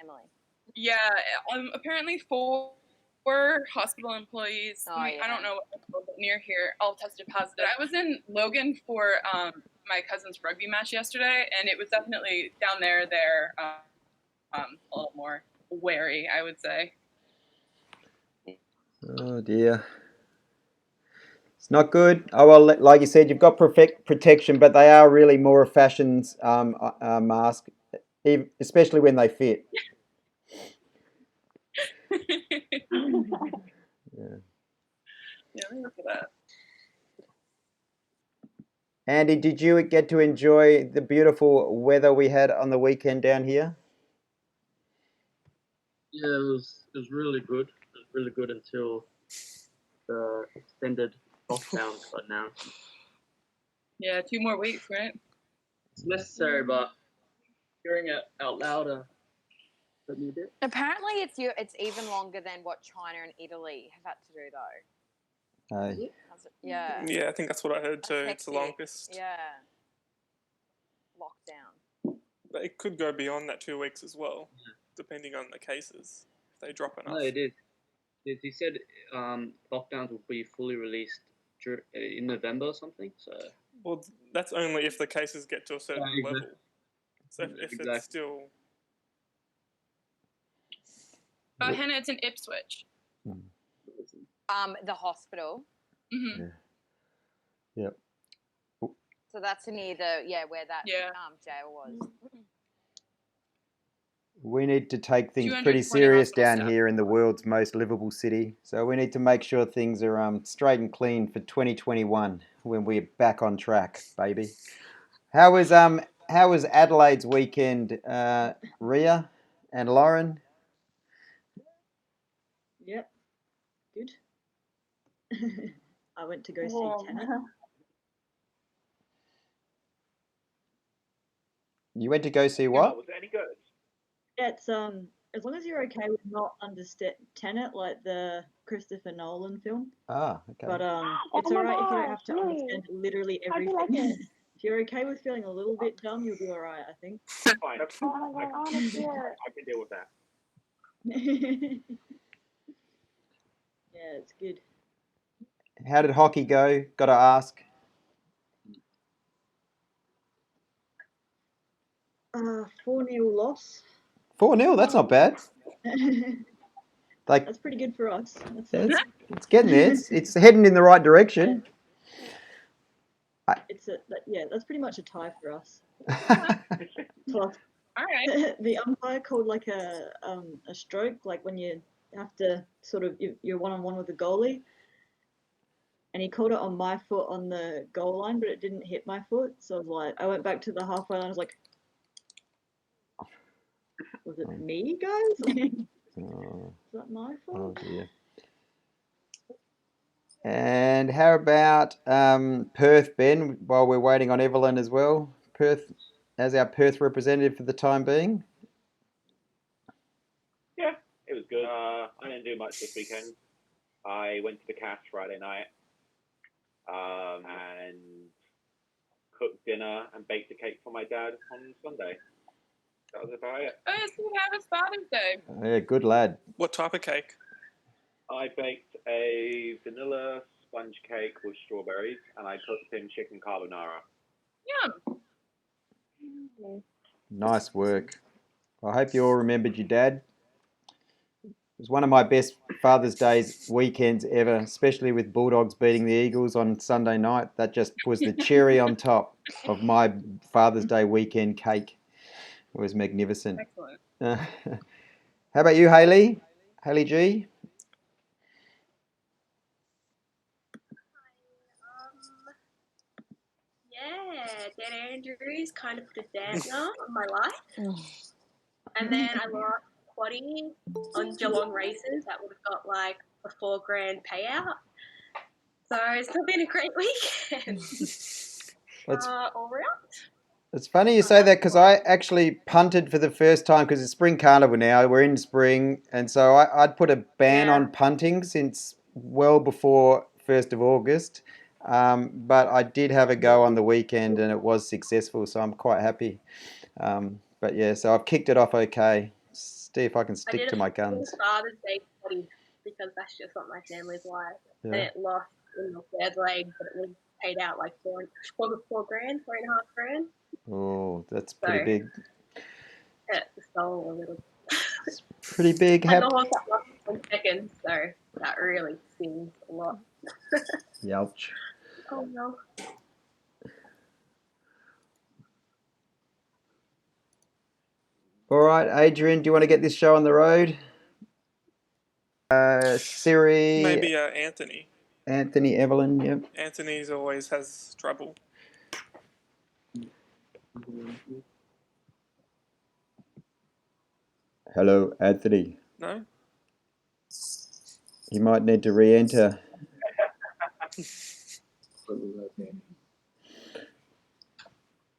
Emily? Yeah, apparently four hospital employees, I don't know what near here, all tested positive. I was in Logan for my cousin's rugby match yesterday, and it was definitely down there. They're a little more wary, I would say. Oh dear. It's not good. Oh well, like you said, you've got protection, but they are really more a fashions mask, especially when they fit. Yeah, let me look at that. Andy, did you get to enjoy the beautiful weather we had on the weekend down here? Yeah, it was really good. It was really good until the extended lockdown got announced. Yeah, 2 more weeks, right? It's necessary, but hearing it out louder hurt me a bit. Apparently, it's even longer than what China and Italy have had to do, though. Yeah. Yeah, I think that's what I heard too. It's the longest. Yeah. Lockdown. But it could go beyond that 2 weeks as well, depending on the cases. If they drop enough. No, it is. He said lockdowns will be fully released in November or something. So. Well, that's only if the cases get to a certain level. So if it's still. Hannah, it's in Ipswich. The hospital. Mm-hmm. Yeah. Yep. So that's near where that jail was. We need to take things pretty serious down here in the world's most livable city. So we need to make sure things are straight and clean for 2021 when we're back on track, baby. How was Adelaide's weekend, Ria and Lauren? Yep, good. I went to go see Tenet. You went to go see what? Was it any good? Yeah, it's as long as you're okay with not understand Tenet, like the Christopher Nolan film. Ah, okay. But it's alright if you don't have to understand literally everything. If you're okay with feeling a little bit dumb, you'll be alright, I think. Fine. I can deal with that. Yeah, it's good. How did hockey go? Got to ask. 4-0 loss. 4-0, that's not bad. That's pretty good for us. It's getting there. It's heading in the right direction. That's pretty much a tie for us. Plus, all right. The umpire called like a stroke, like when you have to sort of you're one-on-one with the goalie, and he called it on my foot on the goal line, but it didn't hit my foot. So I went back to the halfway line. I was like, was it me, guys? Is that my fault? Oh dear. And how about Perth, Ben, while we're waiting on Evelyn as well? Perth, as our Perth representative for the time being? Yeah, it was good. I didn't do much this weekend. I went to the Cash Friday night and cooked dinner and baked a cake for my dad on Sunday. That was about it. Oh, so that was Father's Day. Yeah, good lad. What type of cake? I baked a vanilla sponge cake with strawberries, and I cooked him chicken carbonara. Yum. Nice work. I hope you all remembered your dad. It was one of my best Father's Day's weekends ever, especially with Bulldogs beating the Eagles on Sunday night. That just was the cherry on top of my Father's Day weekend cake. It was magnificent. Excellent. How about you, Hayley? Hayley G? Dead injuries kind of put a dampener on my life. And then I lost quadding on Geelong races. That would have got like a $4,000 payout. So it's still been a great weekend. All round. It's funny you say that because I actually punted for the first time because it's spring carnival now. We're in spring. And so I'd put a ban on punting since well before 1st of August. But I did have a go on the weekend and it was successful. So I'm quite happy. But yeah, so I've kicked it off okay. See if I can stick to my guns. Father's Day potty because that's just what my family's like. Yeah. And it lost in the third leg, but it was paid out like four grand, 3.5 grand. Oh, that's pretty big. It stole a little. It's pretty big. And the horse that lost 1 second, so that really stings a lot. Yelch. Oh no. All right, Adrian, do you want to get this show on the road? Siri. Maybe Anthony. Anthony, Evelyn, yep. Anthony's always has trouble. Hello, Anthony. No? You might need to re-enter.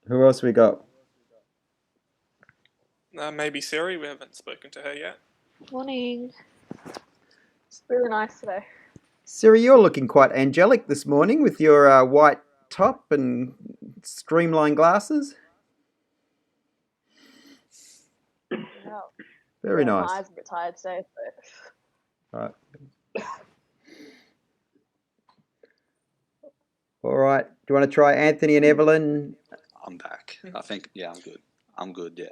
Who else we got? Maybe Siri. We haven't spoken to her yet. Morning. It's really nice today. Siri, you're looking quite angelic this morning with your white top and streamlined glasses. Yeah. Very nice. My eyes are a bit tired today. All right. All right. Do you want to try Anthony and Evelyn? I'm back. I think, yeah, I'm good. I'm good, yeah.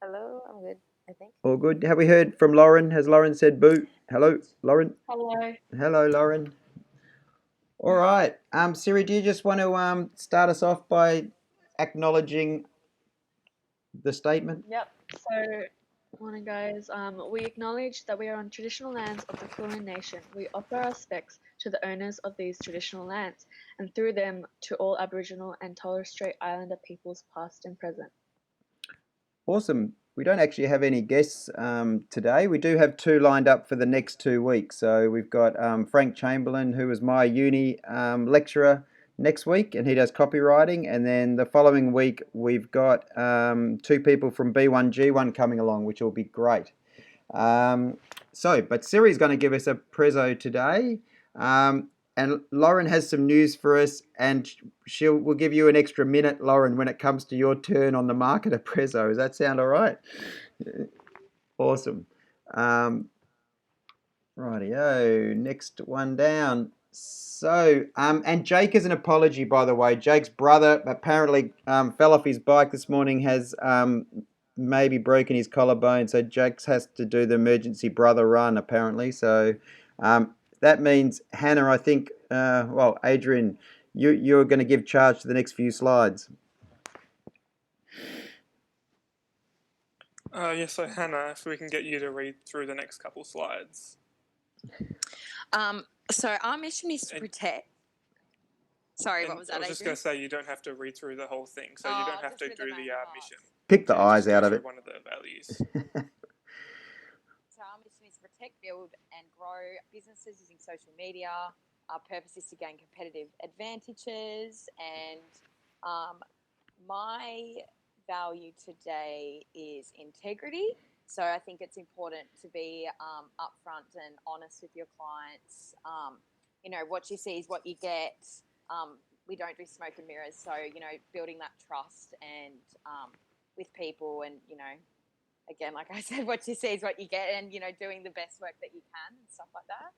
Hello, I'm good, I think. All good. Have we heard from Lauren? Has Lauren said boo? Hello, Lauren. Hello. Hello, Lauren. All right. Siri, do you just want to start us off by acknowledging the statement? Yep. So, morning, guys. We acknowledge that we are on traditional lands of the Kulin Nation. We offer our respects to the owners of these traditional lands, and through them to all Aboriginal and Torres Strait Islander peoples past and present. Awesome. We don't actually have any guests today. We do have 2 lined up for the next 2 weeks. So we've got Frank Chamberlain, who was my uni lecturer, next week, and he does copywriting. And then the following week, we've got 2 people from B1G1 coming along, which will be great. But Siri's going to give us a prezzo today. And Lauren has some news for us, and we'll give you an extra minute, Lauren, when it comes to your turn on the marketer prezzo. Does that sound all right? Awesome. Rightio, next one down. So, and Jake is an apology, by the way. Jake's brother apparently fell off his bike this morning, has maybe broken his collarbone, so Jake has to do the emergency brother run, apparently. So, that means, Hannah, I think, Adrian, you're going to give charge to the next few slides. Yes, so Hannah, if we can get you to read through the next couple slides. So our mission is to protect. Sorry, what was that, I was just going to say, you don't have to read through the whole thing, so you don't have to do the mission. Pick the eyes out of it. One of the values. So our mission is to protect, build, and grow businesses using social media. Our purpose is to gain competitive advantages, and my value today is integrity. So I think it's important to be upfront and honest with your clients. What you see is what you get. We don't do smoke and mirrors. So, building that trust and with people and, again, like I said, what you see is what you get and, doing the best work that you can and stuff like that.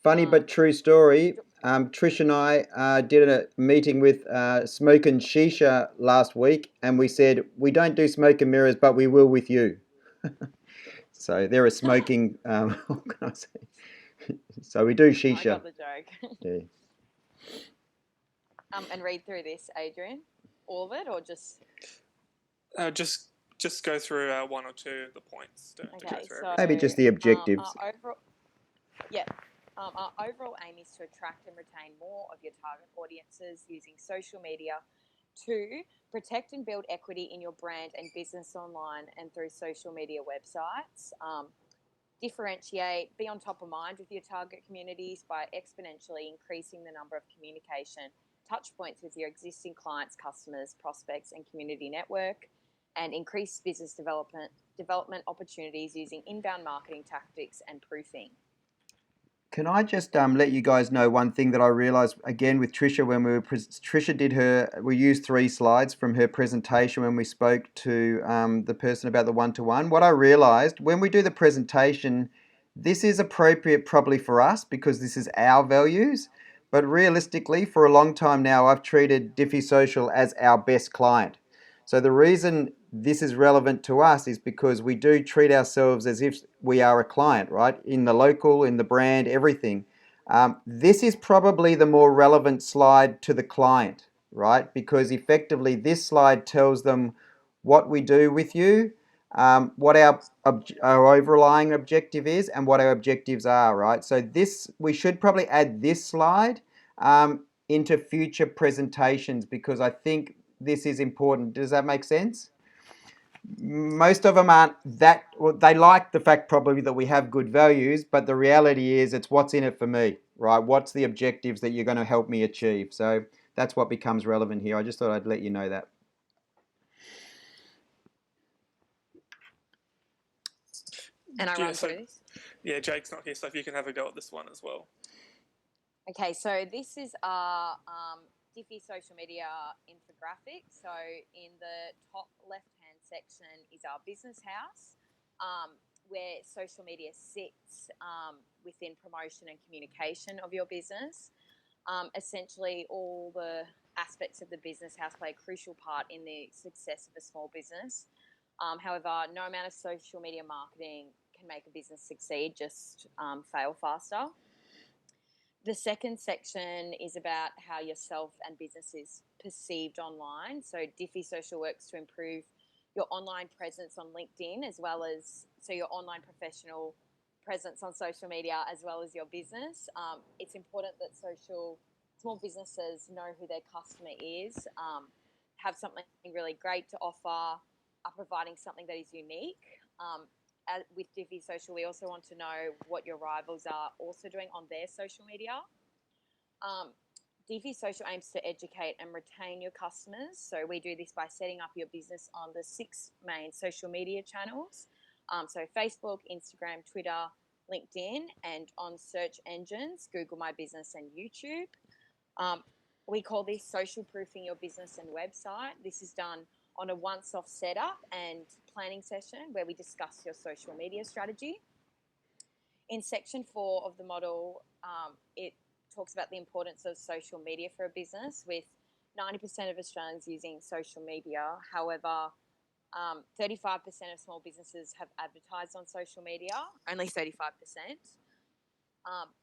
Funny but true story. Trish and I did a meeting with Smoke and Shisha last week, and we said, we don't do smoke and mirrors, but we will with you. So they're a smoking organisation. So we do shisha. I got the joke. Yeah. And read through this, Adrian. All of it, or just? Just go through 1 or 2 of the points. Don't go through everything. Maybe just the objectives. Our overall aim is to attract and retain more of your target audiences using social media to protect and build equity in your brand and business online and through social media websites. Differentiate, be on top of mind with your target communities by exponentially increasing the number of communication touch points with your existing clients, customers, prospects, and community network, and increase business development opportunities using inbound marketing tactics and proofing. Can I just let you guys know one thing that I realised again with Trisha when we used 3 slides from her presentation when we spoke to the person about the one-to-one. What I realised when we do the presentation, this is appropriate probably for us because this is our values, but realistically for a long time now I've treated Dify Social as our best client. So the reason this is relevant to us is because we do treat ourselves as if we are a client, right? In the local, in the brand, everything. This is probably the more relevant slide to the client, right? Because effectively this slide tells them what we do with you, what our overlying objective is, and what our objectives are, right? So we should probably add this slide into future presentations because I think this is important. Does that make sense? Most of them aren't that, well, they like the fact probably that we have good values, but the reality is it's what's in it for me, right? What's the objectives that you're going to help me achieve? So that's what becomes relevant here. I just thought I'd let you know that. And I run through this? Yeah, Jake's not here, so if you can have a go at this one as well. Okay, so this is our Dify social media infographic. So in the top left-hand section is our business house, where social media sits within promotion and communication of your business. Essentially, all the aspects of the business house play a crucial part in the success of a small business. However, no amount of social media marketing can make a business succeed, just fail faster. The second section is about how yourself and business is perceived online. So Dify Social works to improve your online presence on LinkedIn as well as your online professional presence on social media as well as your business. It's important that small businesses know who their customer is, have something really great to offer, are providing something that is unique. With Dify Social, we also want to know what your rivals are also doing on their social media. Dify Social aims to educate and retain your customers. So we do this by setting up your business on the 6 main social media channels. So Facebook, Instagram, Twitter, LinkedIn, and on search engines, Google My Business and YouTube. We call this social proofing your business and website. This is done on a once-off setup and planning session where we discuss your social media strategy. In section 4 of the model, it talks about the importance of social media for a business, with 90% of Australians using social media. However, 35% of small businesses have advertised on social media, only 35%.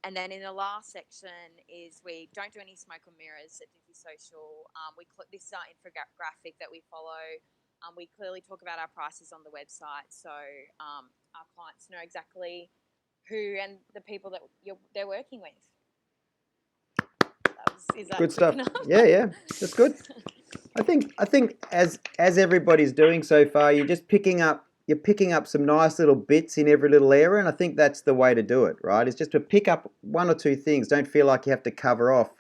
And then in the last section is we don't do any smoke and mirrors at Dify Social. This is our infographic that we follow. We clearly talk about our prices on the website, so our clients know exactly who and the people that they're working with. Is that good stuff? enough? Yeah, that's good. I think as everybody's doing so far, you're picking up some nice little bits in every little area, and I think that's the way to do it, right? It's just to pick up 1 or 2 things. Don't feel like you have to cover off.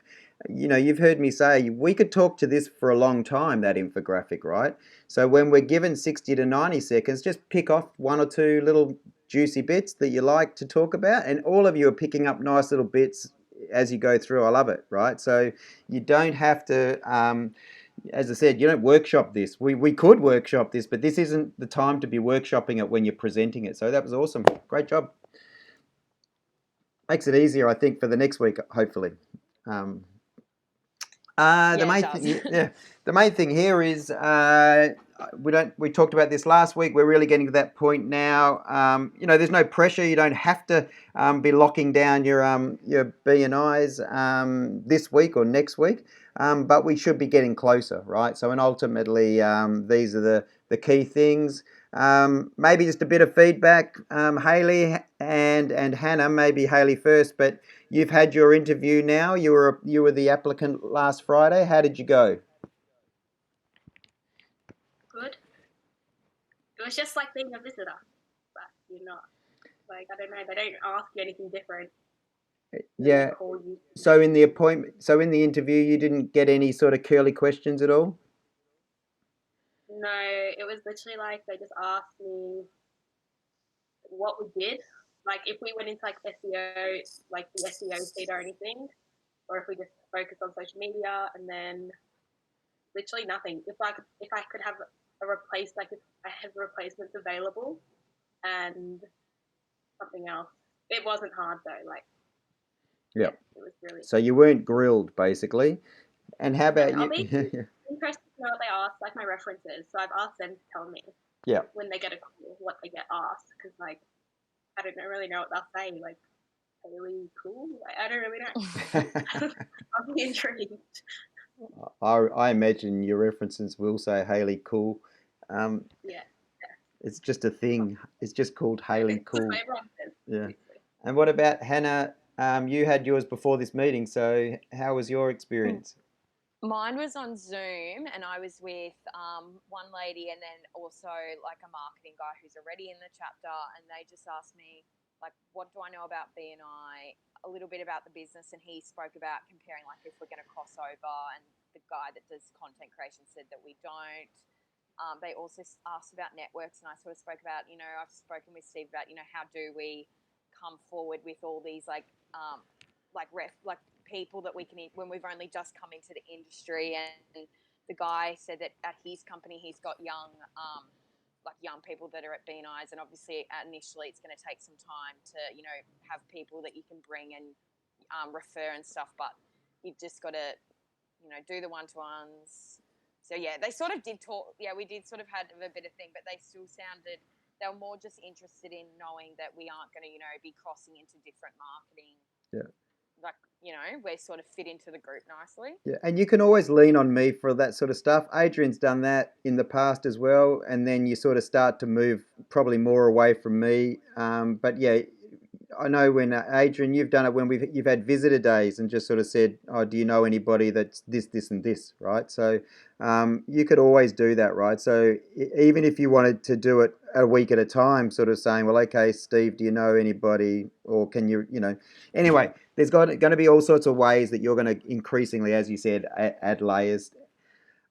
You know, you've heard me say we could talk to this for a long time, that infographic, right? So when we're given 60 to 90 seconds, just pick off 1 or 2 little juicy bits that you like to talk about, and all of you are picking up nice little bits as you go through. I love it, right? So you don't have to, as I said, you don't workshop this. We could workshop this, but this isn't the time to be workshopping it when you're presenting it. So that was awesome. Great job. Makes it easier, I think, for the next week, hopefully. The main thing here is we talked about this last week. We're really getting to that point now. There's no pressure. You don't have to be locking down your BNIs this week or next week, but we should be getting closer, right? So, and ultimately, these are the key things. Maybe just a bit of feedback, Hayley and Hannah. Maybe Hayley first, but you've had your interview now. You were the applicant last Friday. How did you go? Good. It was just like being a visitor, but you're not. Like, I don't know, they don't ask you anything different. Yeah. Call you. So in the interview, you didn't get any sort of curly questions at all? No, it was literally like they just asked me what we did, like if we went into like SEO, like the SEO feed or anything, or if we just focus on social media, and then literally nothing. If I could have if I have replacements available and something else. It wasn't hard though. Like, Yeah. it was really. So you weren't grilled, basically. And how about I'll you? be interested to know what they ask, like my references. So I've asked them to tell me. Yeah. When they get a call, what they get asked, because like I don't really know what they'll say. Like, really cool. I don't really know. I'll be intrigued. I imagine your references will say Haley Cool. Yeah. It's just a thing. It's just called Haley Cool. Yeah. Basically. And what about Hannah? You had yours before this meeting, so how was your experience? Mine was on Zoom, and I was with one lady and then also like a marketing guy who's already in the chapter, and they just asked me, like, what do I know about BNI, a little bit about the business, and he spoke about comparing, like, if we're going to cross over, and the guy that does content creation said that we don't. They also asked about networks, and I sort of spoke about, I've spoken with Steve about, how do we come forward with all these people that we can, when we've only just come into the industry. And the guy said that at his company he's got young people that are at BNIs, and obviously initially it's going to take some time to have people that you can bring and refer and stuff, but you've just got to do the one-to-ones. So yeah, they sort of did talk. Yeah, we did sort of had a bit of thing, but they still sounded, they were more just interested in knowing that we aren't going to be crossing into different marketing. Yeah. Like, we sort of fit into the group nicely. Yeah, and you can always lean on me for that sort of stuff. Adrian's done that in the past as well, and then you sort of start to move probably more away from me. But yeah, I know when Adrian, you've done it when you've had visitor days and just sort of said, "Oh, do you know anybody that's this, and this?" Right? So you could always do that, right? So even if you wanted to do it a week at a time, sort of saying, "Well, okay, Steve, do you know anybody, or can you, Anyway, there's going to be all sorts of ways that you're going to increasingly, as you said, add layers.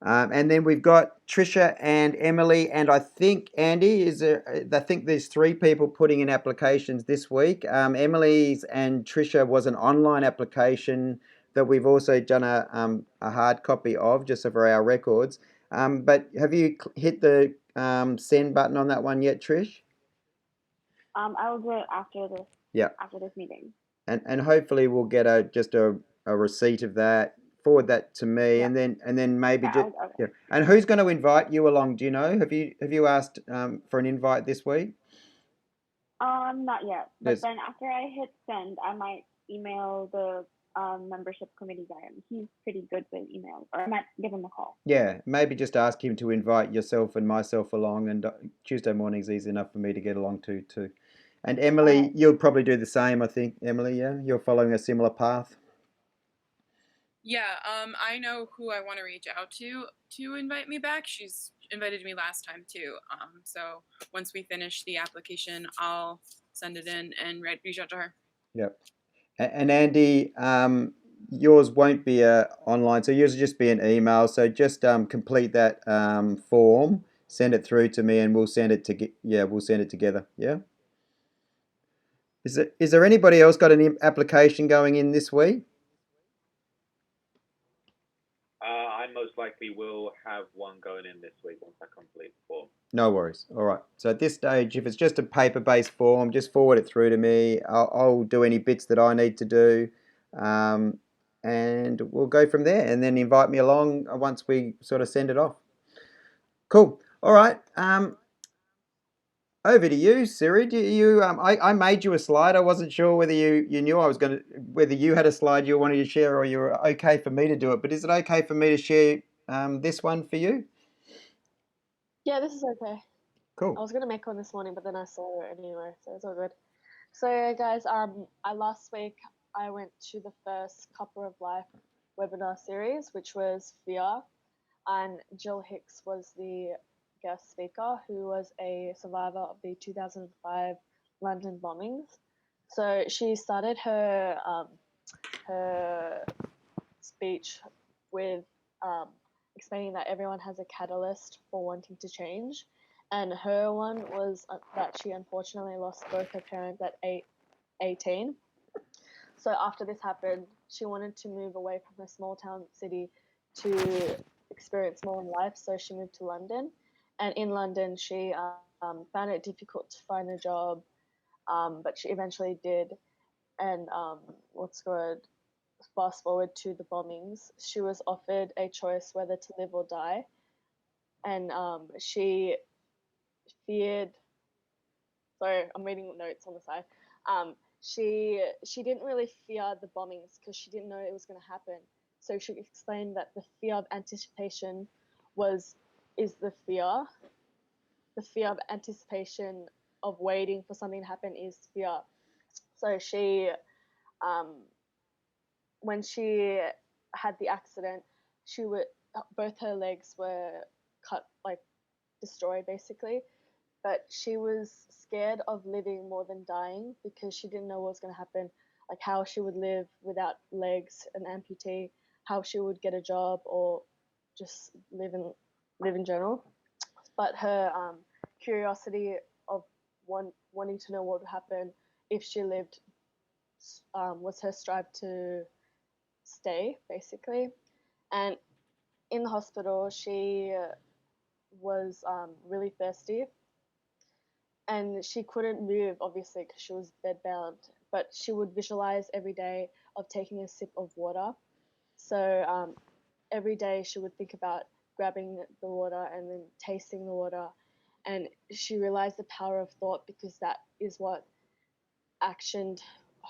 And then we've got Trisha and Emily, and I think Andy I think there's 3 people putting in applications this week. Emily's and Trisha was an online application that we've also done a hard copy of just for our records. But have you hit the send button on that one yet, Trish? I will do it after this. Yeah. After this meeting. And hopefully we'll get a receipt of that. Forward that to me, and then maybe just yeah. And who's going to invite you along? Do you know? Have you asked for an invite this week? Not yet. But then after I hit send, I might email the membership committee guy. He's pretty good with email, or I might give him a call. Yeah, maybe just ask him to invite yourself and myself along. And Tuesday morning's easy enough for me to get along to too. And Emily, you'll probably do the same, I think. Emily, yeah, you're following a similar path. Yeah, I know who I want to reach out to invite me back. She's invited me last time too. So once we finish the application, I'll send it in and reach out to her. Yep. And Andy, yours won't be online, so yours will just be an email. So just complete that form, send it through to me, and we'll send it together. Yeah. Is there anybody else got an application going in this week? I most likely will have one going in this week once I complete the form. No worries. All right. So at this stage, if it's just a paper-based form, just forward it through to me. I'll do any bits that I need to do, and we'll go from there. And then invite me along once we sort of send it off. Cool. All right. Over to you, Siri. I made you a slide. I wasn't sure whether you knew whether you had a slide you wanted to share, or you were okay for me to do it. But is it okay for me to share this one for you? Yeah, this is okay. Cool. I was gonna make one this morning, but then I saw it anyway, so it's all good. So guys, last week I went to the first Cuppa of Life webinar series, which was Fear, and Jill Hicks was the guest speaker, who was a survivor of the 2005 London bombings. So she started her speech with explaining that everyone has a catalyst for wanting to change, and her one was that she unfortunately lost both her parents at 18. So after this happened, she wanted to move away from her small town city to experience more in life, so she moved to London. And in London, she found it difficult to find a job, but she eventually did. And what's good? Fast forward to the bombings, she was offered a choice whether to live or die, and she feared. Sorry, I'm reading notes on the side. She didn't really fear the bombings because she didn't know it was going to happen. So she explained that the fear of anticipation is the fear. The fear of anticipation of waiting for something to happen is fear. So she, when she had the accident, both her legs were cut, like destroyed basically. But she was scared of living more than dying because she didn't know what was going to happen, like how she would live without legs, an amputee, how she would get a job or just live in general. But her curiosity of wanting to know what would happen if she lived was her strive to stay, basically. And in the hospital, she was really thirsty, and she couldn't move, obviously, because she was bedbound, but she would visualize every day of taking a sip of water. So every day she would think about grabbing the water and then tasting the water, and she realized the power of thought because that is what actioned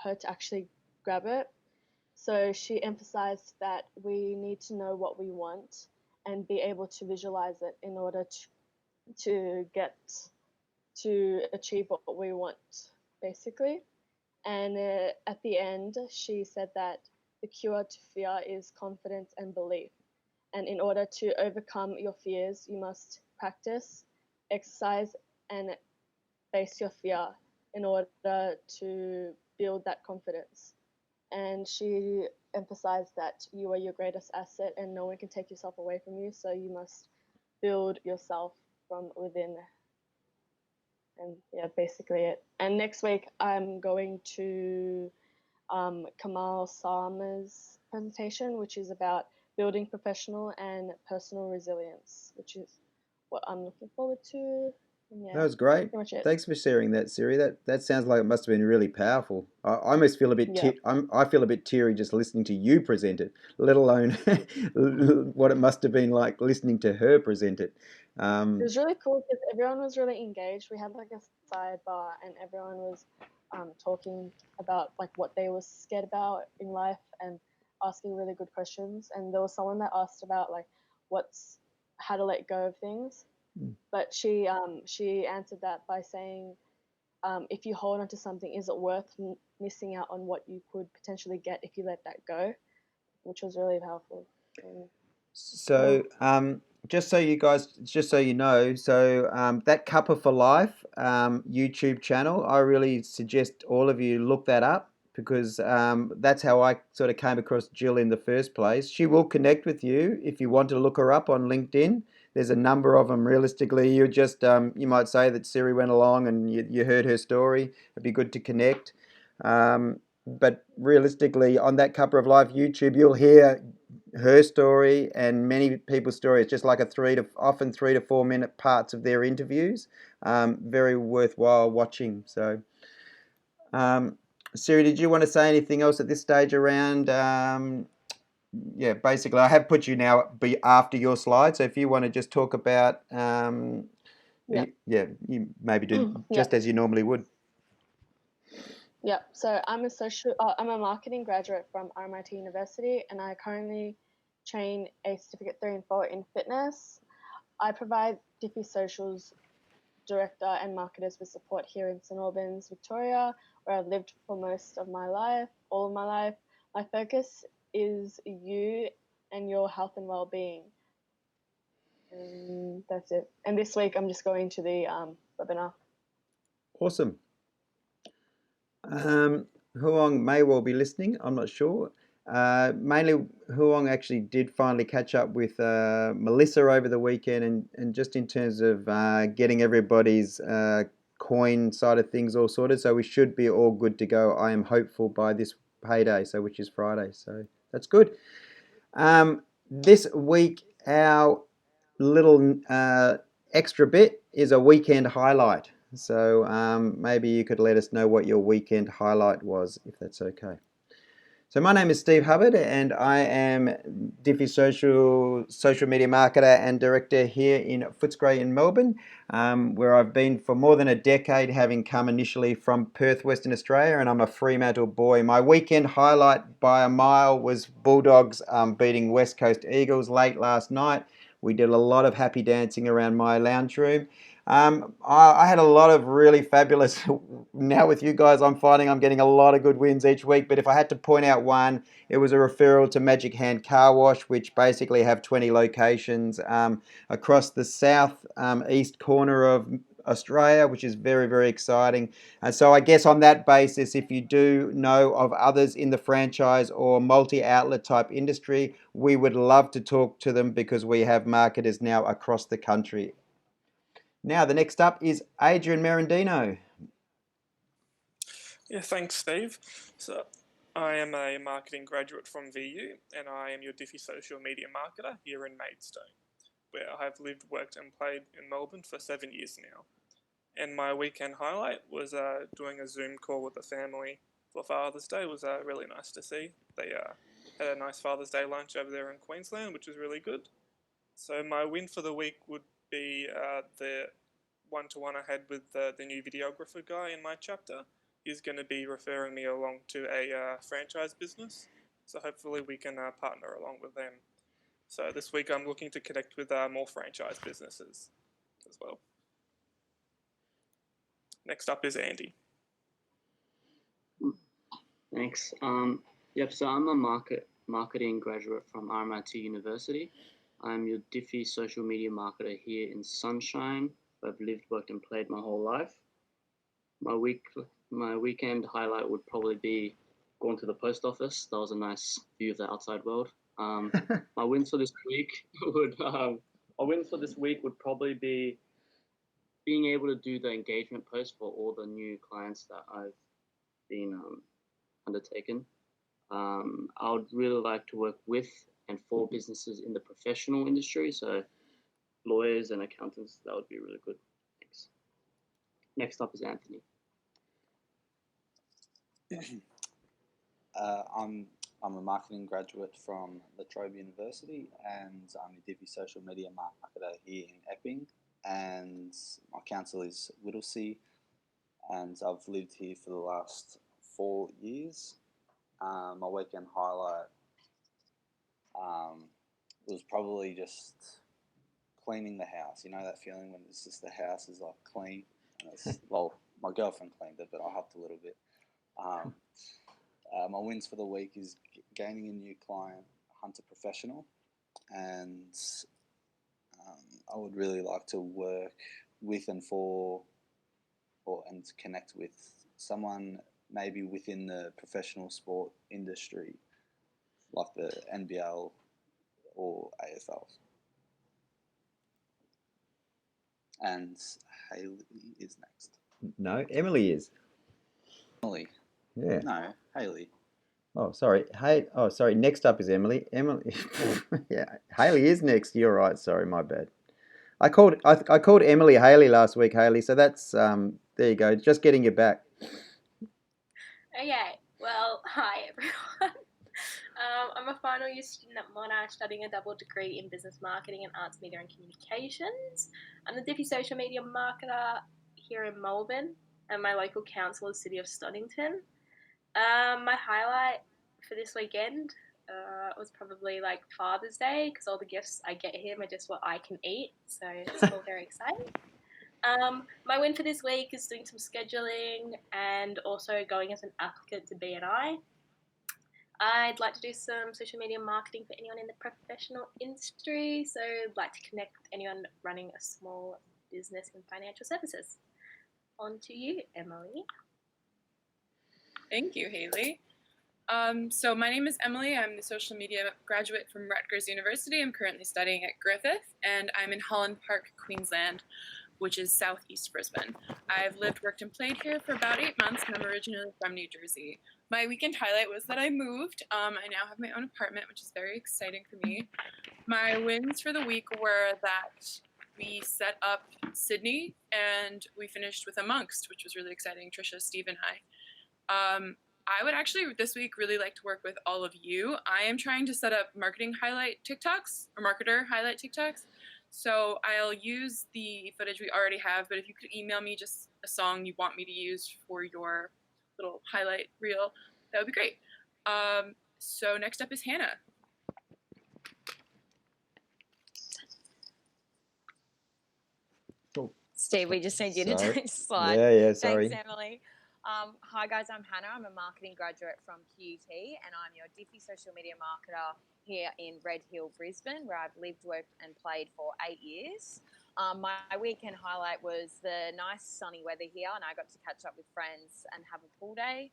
her to actually grab it. So she emphasized that we need to know what we want and be able to visualize it in order to get to achieve what we want, basically. And at the end, she said that the cure to fear is confidence and belief. And in order to overcome your fears, you must practice, exercise, and face your fear in order to build that confidence. And she emphasized that you are your greatest asset and no one can take yourself away from you, so you must build yourself from within. And yeah, basically it. And next week I'm going to Kamal Sarma's presentation, which is about building professional and personal resilience, which is what I'm looking forward to. And yeah, that was great. Pretty much it. Thanks for sharing that, Siri. That sounds like it must have been really powerful. I almost feel a bit I feel a bit teary just listening to you present it, let alone what it must have been like listening to her present it. It was really cool because everyone was really engaged. We had like a sidebar and everyone was talking about like what they were scared about in life and asking really good questions. And there was someone that asked about like how to let go of things, but she answered that by saying, if you hold on to something, is it worth missing out on what you could potentially get if you let that go? Which was really powerful. So, just so you know, that Cuppa for Life YouTube channel, I really suggest all of you look that up because that's how I sort of came across Jill in the first place. She will connect with you if you want to look her up on LinkedIn. There's a number of them. Realistically, you just you might say that Siri went along and you heard her story. It'd be good to connect. But realistically, on that Cuppa of Life YouTube, you'll hear her story and many people's stories, just like often 3 to 4 minute parts of their interviews. Very worthwhile watching. So, Siri, did you want to say anything else at this stage around? Yeah, basically, I have put you now after your slide. So if you want to just talk about, you maybe do just as you normally would. Yeah, so I'm a marketing graduate from RMIT University, and I currently train a Certificate 3 and 4 in fitness. I provide Dify Social's director and marketers with support here in St Albans, Victoria, where I've lived for most of my life, all of my life. My focus is you and your health and well-being. And that's it. And this week I'm just going to the webinar. Awesome. Huang may well be listening, I'm not sure. Mainly, Huong actually did finally catch up with Melissa over the weekend, and just in terms of getting everybody's coin side of things all sorted, so we should be all good to go. I am hopeful by this payday, so which is Friday, so that's good. This week, our little extra bit is a weekend highlight. So maybe you could let us know what your weekend highlight was, if that's okay. So my name is Steve Hubbard, and I am Dify social media marketer and director here in Footscray in Melbourne, where I've been for more than a decade, having come initially from Perth, Western Australia, and I'm a Fremantle boy. My weekend highlight by a mile was Bulldogs beating West Coast Eagles late last night. We did a lot of happy dancing around my lounge room. I had a lot of really fabulous, now with you guys, I'm finding I'm getting a lot of good wins each week, but if I had to point out one, it was a referral to Magic Hand Car Wash, which basically have 20 locations across the south east corner of Australia, which is very, very exciting. And so I guess on that basis, if you do know of others in the franchise or multi-outlet type industry, we would love to talk to them because we have marketers now across the country. Now, the next up is Adrian Merendino. Yeah, thanks, Steve. So, I am a marketing graduate from VU, and I am your Dify social media marketer here in Maidstone, where I have lived, worked, and played in Melbourne for 7 years now. And my weekend highlight was doing a Zoom call with the family for Father's Day. It was really nice to see. They had a nice Father's Day lunch over there in Queensland, which was really good. So my win for the week would be the one-to-one I had with the new videographer guy in my chapter. He's going to be referring me along to a franchise business, so hopefully we can partner along with them. So this week I'm looking to connect with more franchise businesses as well. Next up is Andy. Thanks. Yep, so I'm a marketing graduate from RMIT University. I'm your Dify social media marketer here in Sunshine. I've lived, worked, and played my whole life. My weekend highlight would probably be going to the post office. That was a nice view of the outside world. My wins for this week would probably be being able to do the engagement post for all the new clients that I've been undertaken. I would really like to work with and for businesses in the professional industry, so lawyers and accountants. That would be really good. Thanks. Next up is Anthony. I'm a marketing graduate from La Trobe University, and I'm a Dify social media marketer here in Epping, and my council is Whittlesea, and I've lived here for the last 4 years. My weekend highlight was probably just cleaning the house. You know that feeling when it's just the house is like clean? And it's, well, my girlfriend cleaned it, but I helped a little bit. My wins for the week is gaining a new client, Hunter Professional, and I would really like to work with and for and connect with someone maybe within the professional sport industry, like the NBL or AFL. And Haley is next. No, Emily is. Emily? Yeah. No, Haley. Oh, sorry. Hey, oh, sorry. Next up is Emily. Emily. Yeah, Haley is next. You're right. Sorry, my bad. I called Emily Haley last week, Haley. So that's there you go. Just getting you back. Okay, well, hi everyone. I'm a final year student at Monash studying a double degree in business marketing and arts, media and communications. I'm the Dify social media marketer here in Melbourne, and my local council is City of Stonington. My highlight for this weekend was probably like Father's Day, because all the gifts I get him are just what I can eat, so it's all very exciting. My win for this week is doing some scheduling and also going as an applicant to BNI. I'd like to do some social media marketing for anyone in the professional industry, so I'd like to connect with anyone running a small business in financial services. On to you, Emily. Thank you, Haley. So my name is Emily. I'm the social media graduate from Rutgers University. I'm currently studying at Griffith, and I'm in Holland Park, Queensland, which is southeast Brisbane. I've lived, worked, and played here for about 8 months, and I'm originally from New Jersey. My weekend highlight was that I moved. I now have my own apartment, which is very exciting for me. My wins for the week were that we set up Sydney, and we finished with Amongst, which was really exciting, Trisha, Steve, and I. I would actually this week really like to work with all of you. I am trying to set up marketing highlight TikToks, or marketer highlight TikToks. So I'll use the footage we already have, but if you could email me just a song you want me to use for your little highlight reel, that would be great. So next up is Hannah. Cool. Steve, we just need you to take slide. Yeah, sorry. Thanks, Emily. Hi guys, I'm Hannah. I'm a marketing graduate from QUT, and I'm your Dify social media marketer here in Red Hill, Brisbane, where I've lived, worked, and played for 8 years. My weekend highlight was the nice sunny weather here, and I got to catch up with friends and have a pool day.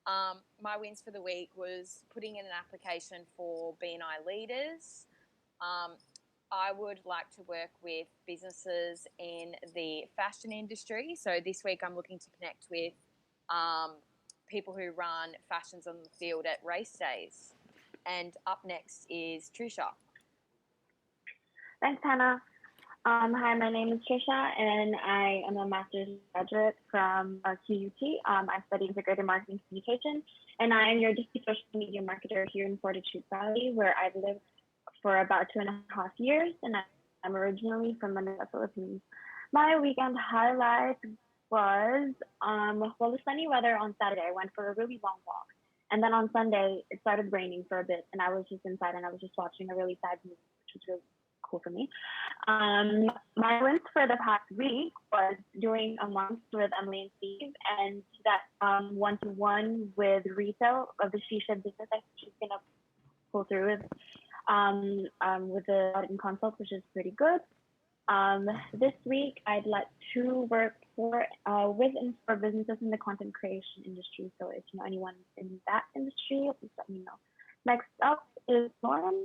My wins for the week was putting in an application for BNI leaders. I would like to work with businesses in the fashion industry. So this week I'm looking to connect with people who run fashions on the field at race days. And up next is Trisha. Thanks, Hannah. Hi, my name is Trisha, and I am a master's graduate from QUT. I'm studying integrated marketing communication, and I am your district social media marketer here in Fortitude Valley, where I've lived for about 2.5 years, and I'm originally from Manila, Philippines. My weekend highlight was, the sunny weather on Saturday. I went for a really long walk. And then on Sunday, it started raining for a bit, and I was just inside, and I was just watching a really sad movie, which was really cool for me. My wins for the past week was doing a month with Emily and Steve, and that one-to-one with retail of the shisha business that she's going to pull through with the audit and consult, which is pretty good. This week, I'd like to work with and for businesses in the content creation industry. So if you know anyone in that industry, please let me know. Next up is Lauren,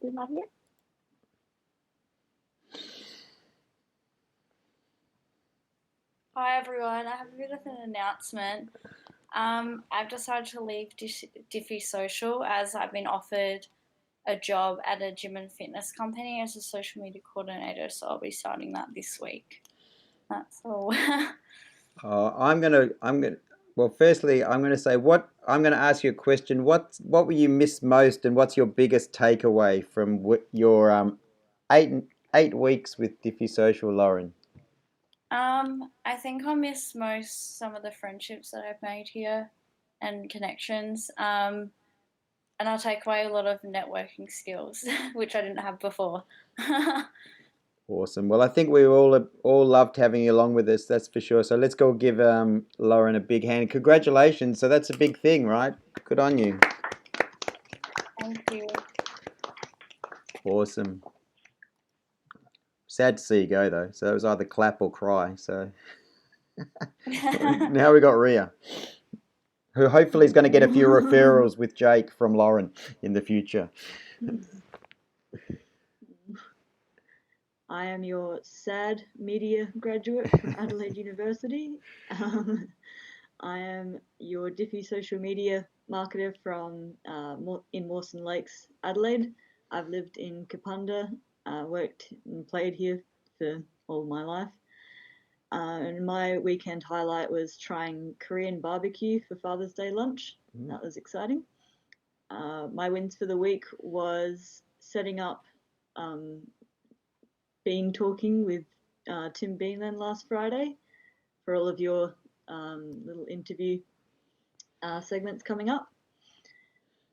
who's not here. Hi everyone, I have a bit of an announcement. I've decided to leave Dify Social as I've been offered a job at a gym and fitness company as a social media coordinator, so I'll be starting that this week. That's all. Well, firstly, I'm gonna say I'm gonna ask you a question. What will you miss most, and what's your biggest takeaway from your 8 weeks with Dify Social, Lauren? I think I'll miss most some of the friendships that I've made here and connections. And I'll take away a lot of networking skills, which I didn't have before. Awesome. Well, I think we all loved having you along with us, that's for sure. So let's go give Lauren a big hand. Congratulations. So that's a big thing, right? Good on you. Thank you. Awesome. Sad to see you go, though. So it was either clap or cry. So now we got Ria, who hopefully is going to get a few referrals with Jake from Lauren in the future. I am your sad media graduate from Adelaide University. I am your Dify social media marketer from in Mawson Lakes, Adelaide. I've lived in Kapunda, worked and played here for all my life. And my weekend highlight was trying Korean barbecue for Father's Day lunch. That was exciting. My wins for the week was setting up Bean Talking with Tim Beanland last Friday for all of your little interview segments coming up.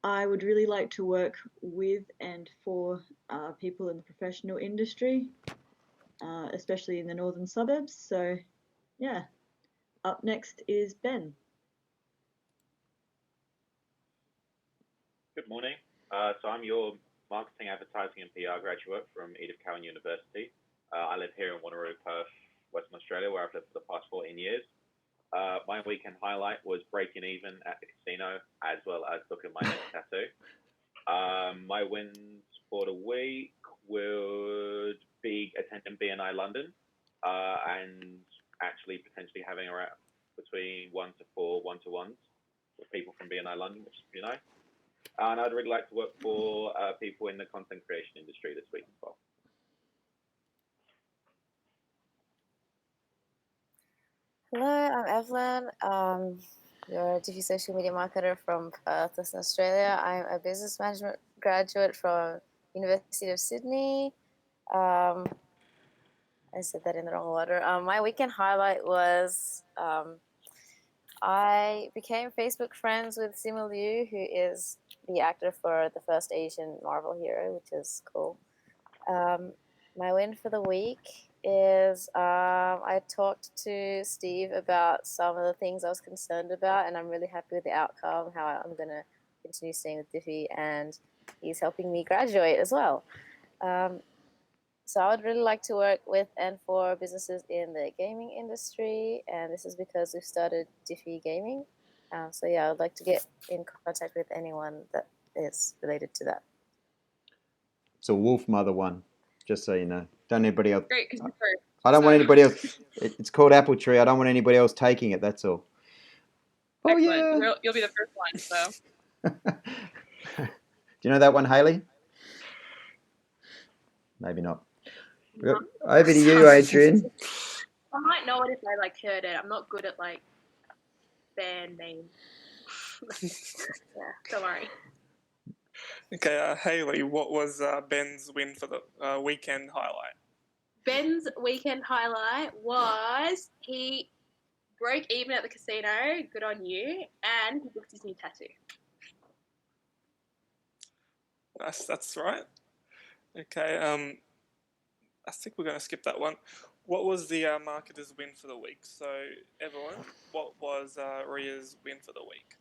I would really like to work with and for people in the professional industry, especially in the northern suburbs. So, yeah. Up next is Ben. Good morning. So I'm your marketing, advertising, and PR graduate from Edith Cowan University. I live here in Wanneroo, Perth, Western Australia, where I've lived for the past 14 years. My weekend highlight was breaking even at the casino, as well as booking my next tattoo. My wins for the week would be attending BNI London, and actually potentially having around between 1 to 4 one-to-ones with people from BNI London, which is nice. And I'd really like to work for people in the content creation industry this week as well. Hello, I'm Evelyn. You're a Dify social media marketer from Perth, Western Australia. I'm a business management graduate from University of Sydney. I said that in the wrong order. My weekend highlight was I became Facebook friends with Simu Liu, who is the actor for the first Asian Marvel hero, which is cool. My win for the week is I talked to Steve about some of the things I was concerned about, and I'm really happy with the outcome, how I'm going to continue staying with Dify, and he's helping me graduate as well. So I would really like to work with and for businesses in the gaming industry, and this is because we've started Dify Gaming. So yeah, I would like to get in contact with anyone that is related to that. It's a Wolf Mother one, just so you know. Don't anybody else. Great, because you're first. I don't want anybody else. It's called Apple Tree. I don't want anybody else taking it. That's all. Oh Excellent. yeah. You'll be the first one. So. Do you know that one, Haley? Maybe not. Over to you, Adrian. I might know it if I heard it. I'm not good at band names. Yeah, don't worry. Okay, Haley, what was Ben's win for the weekend highlight? Ben's weekend highlight was he broke even at the casino. Good on you, and he booked his new tattoo. That's right. Okay, I think we're going to skip that one. What was the marketer's win for the week? So, everyone, what was Ria's win for the week?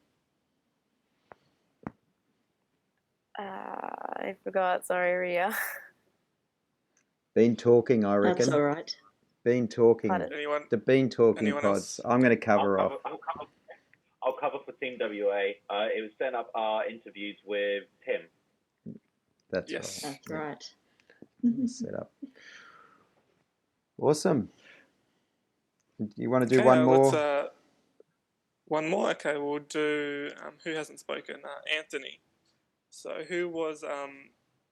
I forgot. Sorry, Ria. Been talking, I reckon. That's all right. Been talking. Anyone? The Been talking Anyone pods. else? I'm going to cover off. I'll cover for Team WA. It was setting up our interviews with Tim. That's yes. right. That's right. Set up. Awesome. You want to do Okay, one more? Let's, one more? Okay, we'll do who hasn't spoken? Anthony. So who was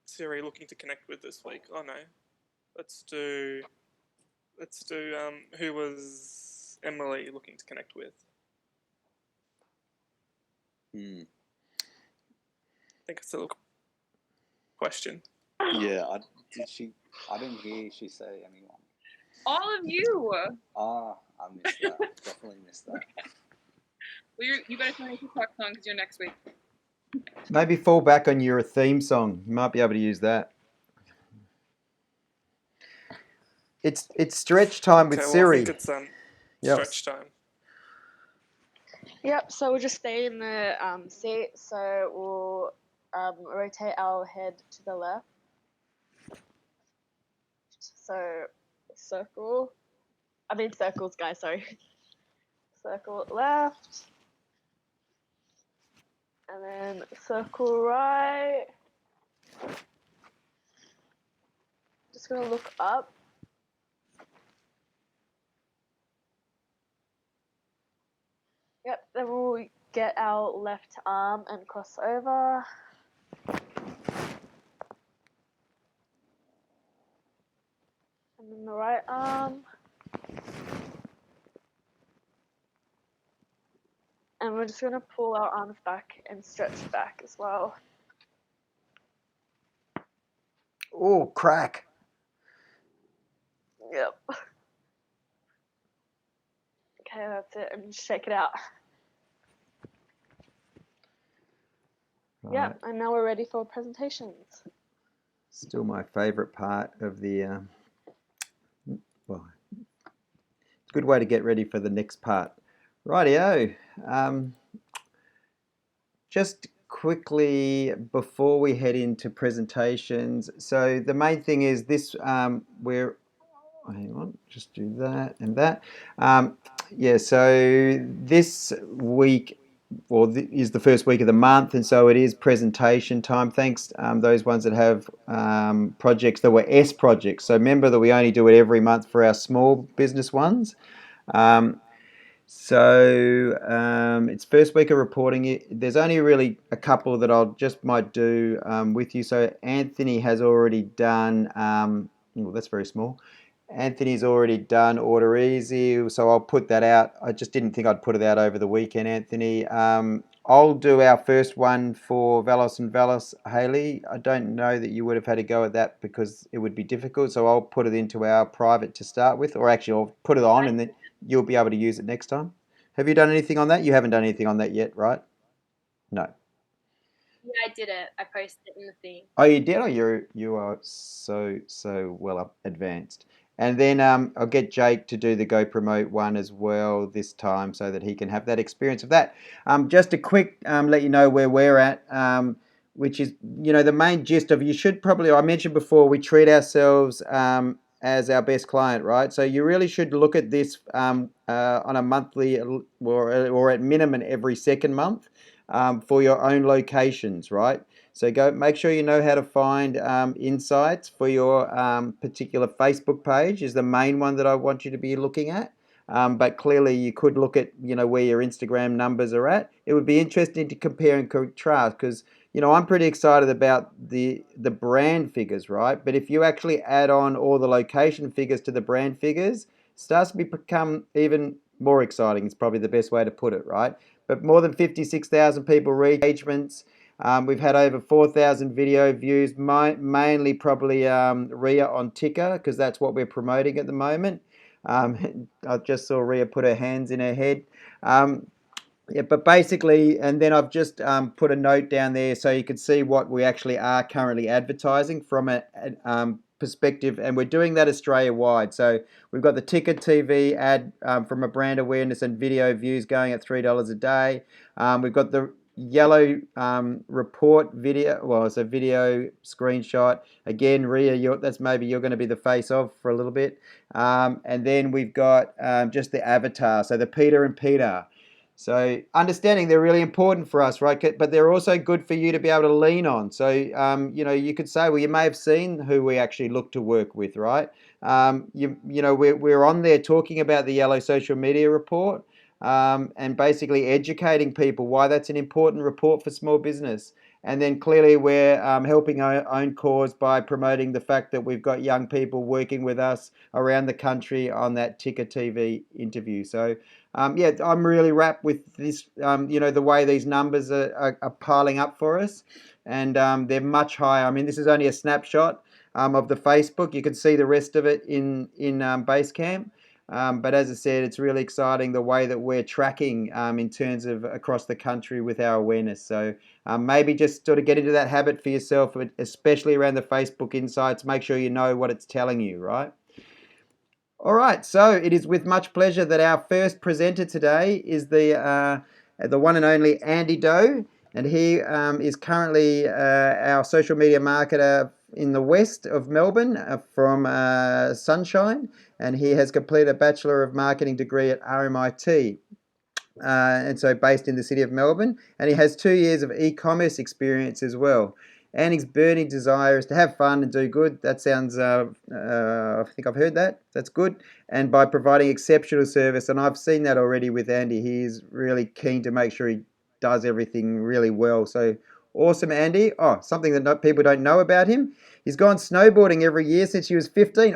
Siri looking to connect with this week? Oh no. Let's do who was Emily looking to connect with? I think it's a little question. Yeah, I didn't hear she say anyone. All of you. I missed that. Definitely missed that. Well, you better find a TikTok song because you're next week. Maybe fall back on your theme song. You might be able to use that. It's stretch time with Siri. I think it's stretch time. Yep, so we'll just stay in the seat. So we'll rotate our head to the left. So circles, guys, sorry. Circle left. And then circle right. Just going to look up. Yep, then we'll get our left arm and cross over. And then the right arm. And we're just going to pull our arms back and stretch back as well. Oh, crack. Yep. Okay, that's it. And just shake it out. Right. Yep, and now we're ready for presentations. Still my favourite part of the, well, it's a good way to get ready for the next part. Rightio. Just quickly before we head into presentations, so the main thing is this, hang on, just do that and that. Yeah, so this week, is the first week of the month, and so it is presentation time. Thanks, those ones that have projects that were S projects. So remember that we only do it every month for our small business ones. It's first week of reporting. There's only really a couple that might do with you. So Anthony has already done. That's very small. Anthony's already done Order Easy, so I'll put that out. I just didn't think I'd put it out over the weekend, Anthony. I'll do our first one for Velos and Velos, Haley. I don't know that you would have had a go at that because it would be difficult, so I'll put it into our private to start with, or actually I'll put it on and then you'll be able to use it next time. Have you done anything on that? You haven't done anything on that yet, right? No. Yeah, I did it. I posted it in the thing. Oh, you did? Oh, you are so well advanced. And then I'll get Jake to do the Go Promote one as well this time so that he can have that experience of that. Just a quick let you know where we're at, which is, the main gist of, I mentioned before, we treat ourselves as our best client, right? So you really should look at this on a monthly or at minimum every second month for your own locations, right? So make sure you know how to find insights for your particular Facebook page is the main one that I want you to be looking at. But clearly you could look at, where your Instagram numbers are at. It would be interesting to compare and contrast because, I'm pretty excited about the brand figures, right? But if you actually add on all the location figures to the brand figures, it starts to become even more exciting. It's probably the best way to put it, right? But more than 56,000 people reach engagements. We've had over 4,000 video views, mainly probably Ria on Ticker because that's what we're promoting at the moment. I just saw Ria put her hands in her head. Yeah, but basically, and then I've just put a note down there so you can see what we actually are currently advertising from a perspective, and we're doing that Australia-wide. So we've got the Ticker TV ad from a brand awareness and video views going at $3 a day. We've got the yellow report video, it's a video screenshot. Again, Ria, that's maybe you're going to be the face of for a little bit. And then we've got just the avatar, so the Peter and Peter. So understanding they're really important for us, right? But they're also good for you to be able to lean on. So, you could say, well, you may have seen who we actually look to work with, right? We're on there talking about the Yellow Social Media Report and basically educating people why that's an important report for small business. And then clearly we're helping our own cause by promoting the fact that we've got young people working with us around the country on that Ticker TV interview. So, I'm really wrapped with this, the way these numbers are piling up for us. And they're much higher. I mean, this is only a snapshot of the Facebook. You can see the rest of it in Basecamp. But as I said, it's really exciting the way that we're tracking in terms of across the country with our awareness. So maybe just sort of get into that habit for yourself, especially around the Facebook insights. Make sure you know what it's telling you, right? All right, so it is with much pleasure that our first presenter today is the one and only Andy Doe, and he is currently our social media marketer in the west of Melbourne from Sunshine, and he has completed a Bachelor of Marketing degree at RMIT. And so based in the city of Melbourne, and he has 2 years of e-commerce experience as well. And his burning desire is to have fun and do good. That sounds, I think I've heard that. That's good. And by providing exceptional service, and I've seen that already with Andy, he's really keen to make sure he does everything really well. So awesome, Andy. Oh, something that people don't know about him. He's gone snowboarding every year since he was 15.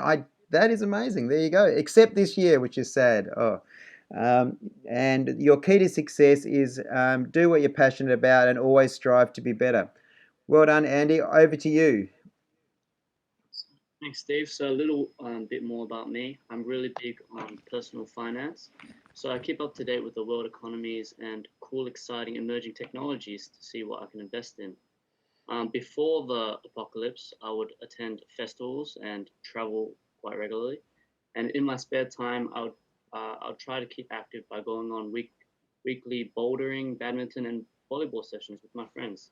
That is amazing. There you go. Except this year, which is sad. And your key to success is do what you're passionate about and always strive to be better. Well done, Andy. Over to you. Thanks, Steve. So a little bit more about me. I'm really big on personal finance. So I keep up to date with the world economies and cool, exciting emerging technologies to see what I can invest in. Before the apocalypse, I would attend festivals and travel quite regularly. And in my spare time, I'll try to keep active by going on weekly bouldering, badminton, and volleyball sessions with my friends,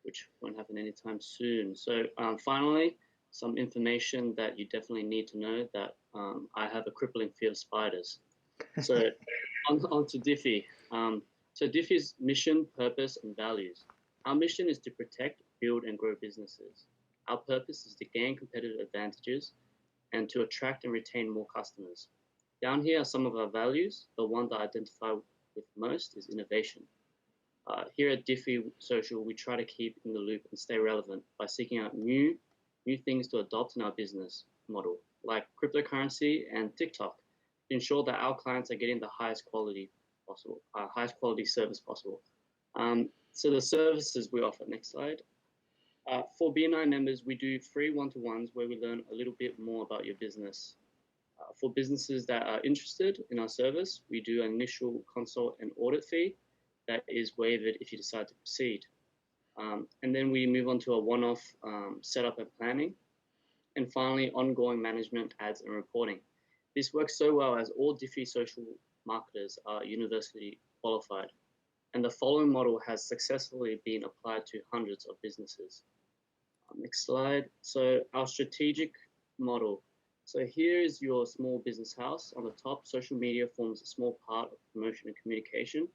which won't happen anytime soon. So finally, some information that you definitely need to know, that I have a crippling fear of spiders. So on to Diffy. So Diffy's mission, purpose, and values. Our mission is to protect, build, and grow businesses. Our purpose is to gain competitive advantages and to attract and retain more customers. Down here are some of our values. The one that I identify with most is innovation. Here at Diffy Social, we try to keep in the loop and stay relevant by seeking out new things to adopt in our business model, like cryptocurrency and TikTok, to ensure that our clients are getting the highest quality possible, highest quality service possible. So the services we offer. Next slide. For BNI members, we do free one-to-ones where we learn a little bit more about your business. For businesses that are interested in our service, we do an initial consult and audit fee that is waived if you decide to proceed. And then we move on to a one-off setup and planning. And finally, ongoing management, ads, and reporting. This works so well as all Diffy social marketers are university qualified. And the following model has successfully been applied to hundreds of businesses. Next slide. So our strategic model. So here is your small business house. On the top, social media forms a small part of promotion and communication.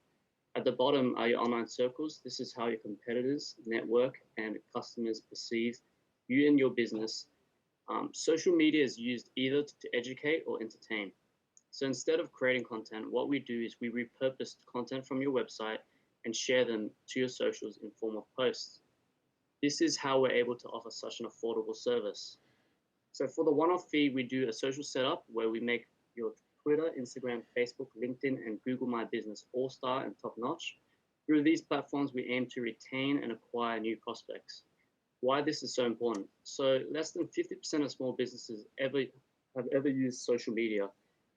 At the bottom are your online circles. This is how your competitors, network, and customers perceive you and your business. Social media is used either to educate or entertain. So instead of creating content, what we do is we repurpose content from your website and share them to your socials in form of posts. This is how we're able to offer such an affordable service. So for the one-off fee, we do a social setup where we make your Twitter, Instagram, Facebook, LinkedIn, and Google My Business all-star and top-notch. Through these platforms, we aim to retain and acquire new prospects. Why this is so important. So less than 50% of small businesses have ever used social media,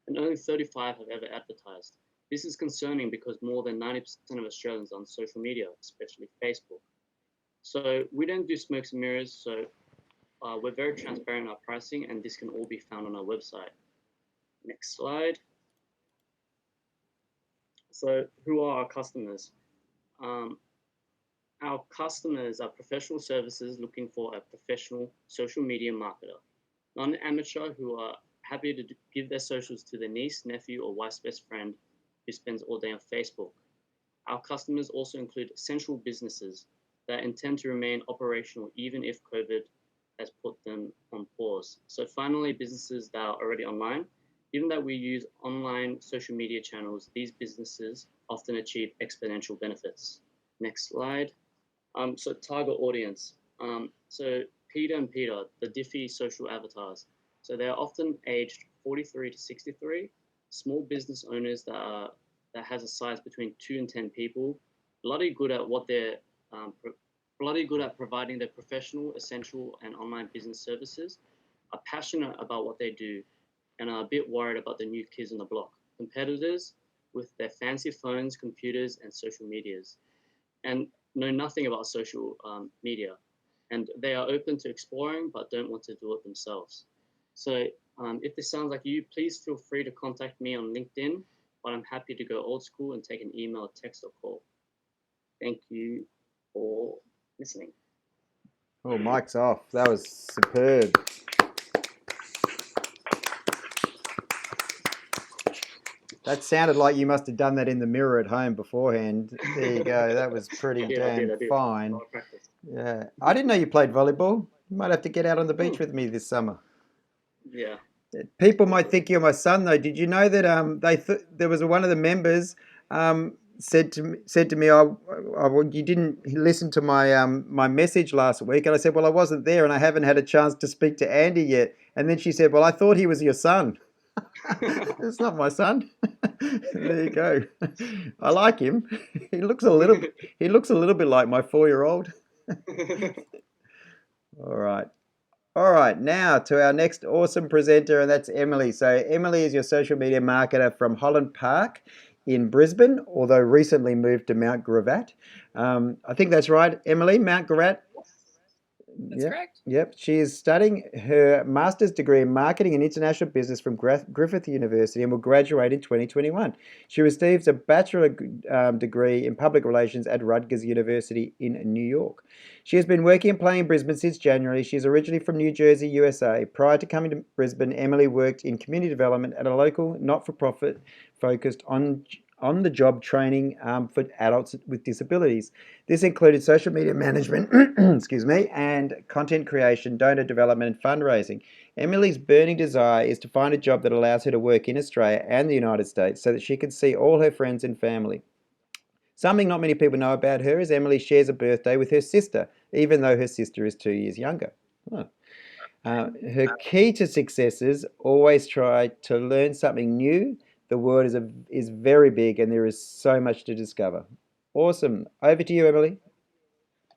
and only 35 have ever advertised. This is concerning because more than 90% of Australians are on social media, especially Facebook. So we don't do smokes and mirrors, so we're very transparent in our pricing, and this can all be found on our website. Next slide. So who are our customers? Our customers are professional services looking for a professional social media marketer, not an amateur who are happy to give their socials to their niece, nephew, or wife's best friend who spends all day on Facebook. Our customers also include essential businesses that intend to remain operational even if COVID has put them on pause. So finally, businesses that are already online. Given that we use online social media channels, these businesses often achieve exponential benefits. Next slide. So target audience. So Peter and Peter, the Diffy social avatars. So they are often aged 43 to 63, small business owners that has a size between 2 and 10 people, bloody good at what they're bloody good at providing their professional, essential, and online business services, are passionate about what they do, and are a bit worried about the new kids on the block, competitors with their fancy phones, computers, and social medias, and know nothing about social media. And they are open to exploring, but don't want to do it themselves. So if this sounds like you, please feel free to contact me on LinkedIn, but I'm happy to go old school and take an email, text, or call. Thank you for listening. Oh, mic's off. That was superb. That sounded like you must have done that in the mirror at home beforehand. There you go. That was pretty damn fine. Yeah. I didn't know you played volleyball. You might have to get out on the beach with me this summer. Yeah. People might think you're my son, though. Did you know that there was one of the members said to me, "Oh, you didn't listen to my my message last week," and I said, "Well, I wasn't there, and I haven't had a chance to speak to Andy yet." And then she said, "Well, I thought he was your son." It's not my son. There you go. I like him. He looks a little bit like my 4-year-old. All right, now to our next awesome presenter, and that's Emily. So Emily is your social media marketer from Holland Park in Brisbane, although recently moved to Mount Gravatt. I think that's right, Emily, Mount Gravatt. That's correct. Yep. She is studying her master's degree in marketing and international business from Griffith University and will graduate in 2021. She receives a bachelor degree in public relations at Rutgers University in New York. She has been working and playing in Brisbane since January. She is originally from New Jersey, USA. Prior to coming to Brisbane, Emily worked in community development at a local not-for-profit focused on the job training for adults with disabilities. This included social media management, excuse me, and content creation, donor development, and fundraising. Emily's burning desire is to find a job that allows her to work in Australia and the United States so that she can see all her friends and family. Something not many people know about her is Emily shares a birthday with her sister, even though her sister is 2 years younger. Huh. Her key to success is always try to learn something new. The world is very big and there is so much to discover. Awesome. Over to you, Emily.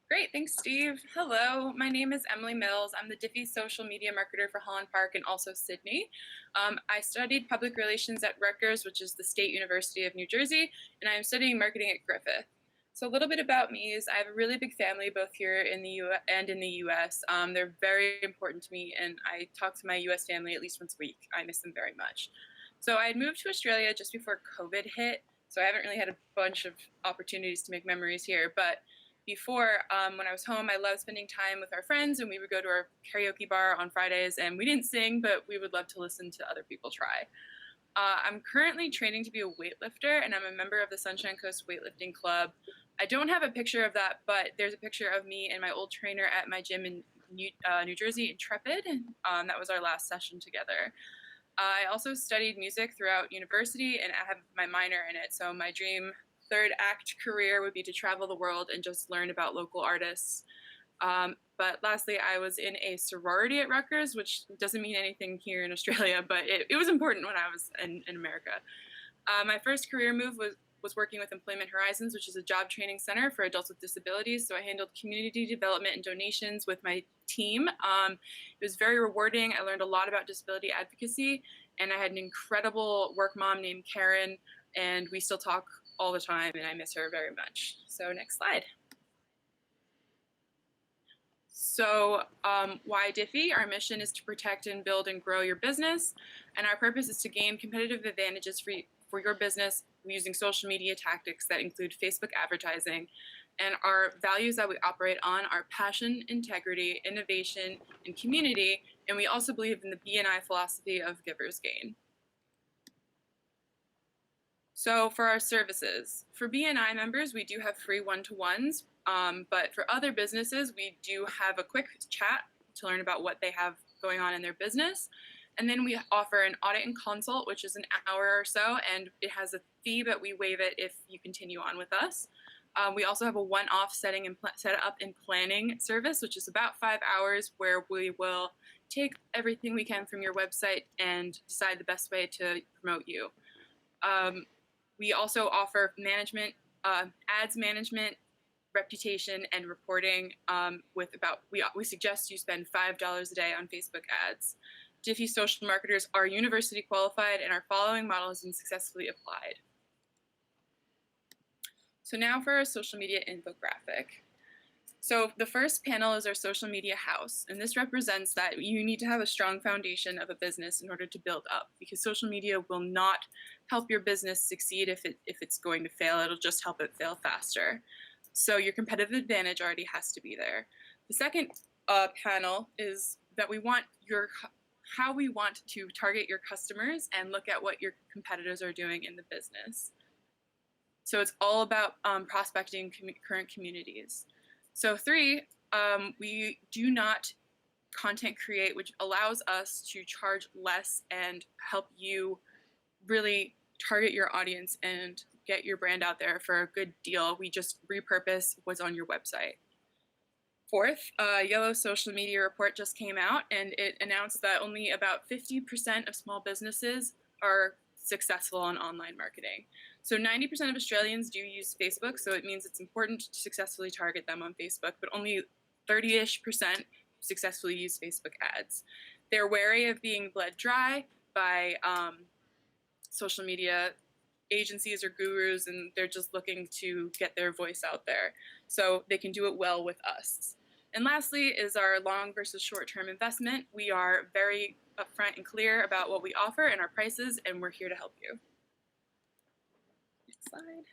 Great, thanks, Steve. Hello, my name is Emily Mills. I'm the Dify social media marketer for Holland Park and also Sydney. I studied public relations at Rutgers, which is the State University of New Jersey, and I am studying marketing at Griffith. So a little bit about me is I have a really big family both here in the U.S. and in the U.S. They're very important to me, and I talk to my U.S. family at least once a week. I miss them very much. So I had moved to Australia just before COVID hit, so I haven't really had a bunch of opportunities to make memories here, but before, when I was home, I loved spending time with our friends, and we would go to our karaoke bar on Fridays, and we didn't sing, but we would love to listen to other people try. I'm currently training to be a weightlifter, and I'm a member of the Sunshine Coast Weightlifting Club. I don't have a picture of that, but there's a picture of me and my old trainer at my gym in New Jersey, Intrepid. That was our last session together. I also studied music throughout university, and I have my minor in it, so my dream third act career would be to travel the world and just learn about local artists. But lastly, I was in a sorority at Rutgers, which doesn't mean anything here in Australia, but it was important when I was in America. My first career move was working with Employment Horizons, which is a job training center for adults with disabilities. So I handled community development and donations with my team. It was very rewarding. I learned a lot about disability advocacy, and I had an incredible work mom named Karen, and we still talk all the time, and I miss her very much. So next slide. So why Dify? Our mission is to protect and build and grow your business, and our purpose is to gain competitive advantages for your business using social media tactics that include Facebook advertising. And our values that we operate on are passion, integrity, innovation, and community, and we also believe in the BNI philosophy of giver's gain. So for our services, for BNI members, we do have free one-to-ones, but for other businesses, we do have a quick chat to learn about what they have going on in their business. And then we offer an audit and consult, which is an hour or so, and it has a fee, but we waive it if you continue on with us. We also have a one-off set up and planning service, which is about 5 hours, where we will take everything we can from your website and decide the best way to promote you. We also offer management, ads management, reputation, and reporting we suggest you spend $5 a day on Facebook ads. Dify social marketers are university qualified, and our following model has been successfully applied. So now for our social media infographic. So the first panel is our social media house, and this represents that you need to have a strong foundation of a business in order to build up, because social media will not help your business succeed if it's going to fail. It'll just help it fail faster. So your competitive advantage already has to be there. The second panel is that how we want to target your customers and look at what your competitors are doing in the business. So it's all about prospecting current communities. So 3, we do not content create, which allows us to charge less and help you really target your audience and get your brand out there for a good deal. We just repurpose what's on your website. 4th, Yellow Social Media Report just came out, and it announced that only about 50% of small businesses are successful on online marketing. So 90% of Australians do use Facebook, so it means it's important to successfully target them on Facebook, but only 30-ish% successfully use Facebook ads. They're wary of being bled dry by social media agencies or gurus, and they're just looking to get their voice out there. So they can do it well with us. And lastly is our long versus short-term investment. We are very upfront and clear about what we offer and our prices, and we're here to help you. Next slide.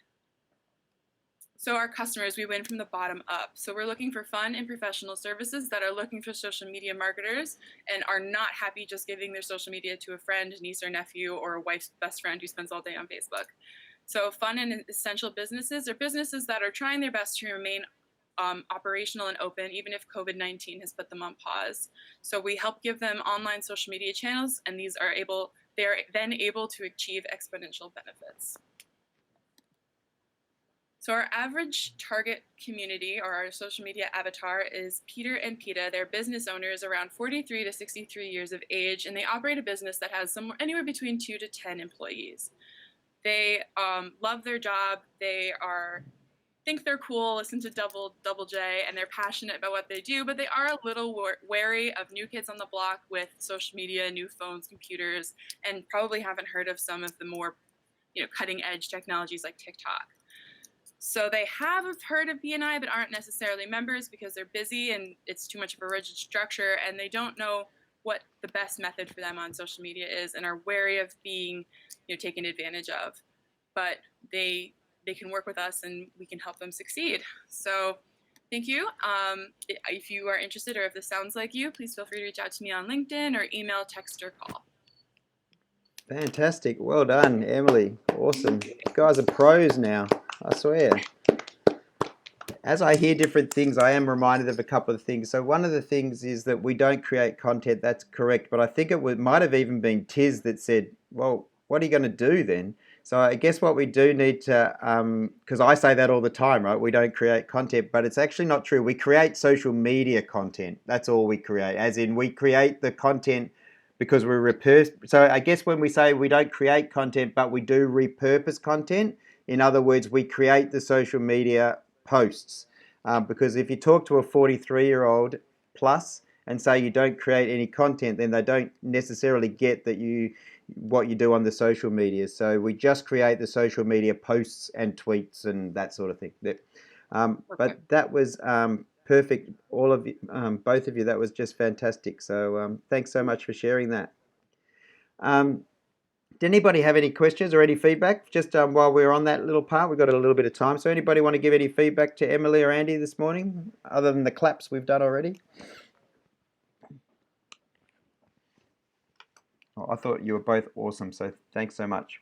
So our customers, we win from the bottom up. So we're looking for fun and professional services that are looking for social media marketers and are not happy just giving their social media to a friend, niece or nephew, or a wife's best friend who spends all day on Facebook. So fun and essential businesses are businesses that are trying their best to remain operational and open, even if COVID-19 has put them on pause. So we help give them online social media channels, and they are then able to achieve exponential benefits. So our average target community, or our social media avatar, is Peter and Peta. They're business owners around 43 to 63 years of age, and they operate a business that has anywhere between 2 to 10 employees. They love their job. They think they're cool, listen to Double J, and they're passionate about what they do, but they are a little wary of new kids on the block with social media, new phones, computers, and probably haven't heard of some of the more cutting edge technologies like TikTok. So they have heard of BNI but aren't necessarily members because they're busy and it's too much of a rigid structure, and they don't know what the best method for them on social media is and are wary of being taken advantage of. But they can work with us and we can help them succeed. So thank you. If you are interested or if this sounds like you, please feel free to reach out to me on LinkedIn or email, text, or call. Fantastic. Well done, Emily. Awesome. You guys are pros now, I swear. As I hear different things, I am reminded of a couple of things. So one of the things is that we don't create content. That's correct. But I think it might have even been Tiz that said, well, what are you going to do then? So I guess what we do need to, because I say that all the time, right? We don't create content, but it's actually not true. We create social media content. That's all we create. As in, we create the content because we repurpose. So I guess when we say we don't create content, but we do repurpose content, in other words, we create the social media posts. Because if you talk to a 43-year-old plus and say you don't create any content, then they don't necessarily get that what you do on the social media. So we just create the social media posts and tweets and that sort of thing. But that was perfect. All of you, both of you, that was just fantastic. So thanks so much for sharing that. Did anybody have any questions or any feedback? Just while we're on that little part, we've got a little bit of time. So anybody want to give any feedback to Emily or Andy this morning, other than the claps we've done already? Oh, I thought you were both awesome, so thanks so much.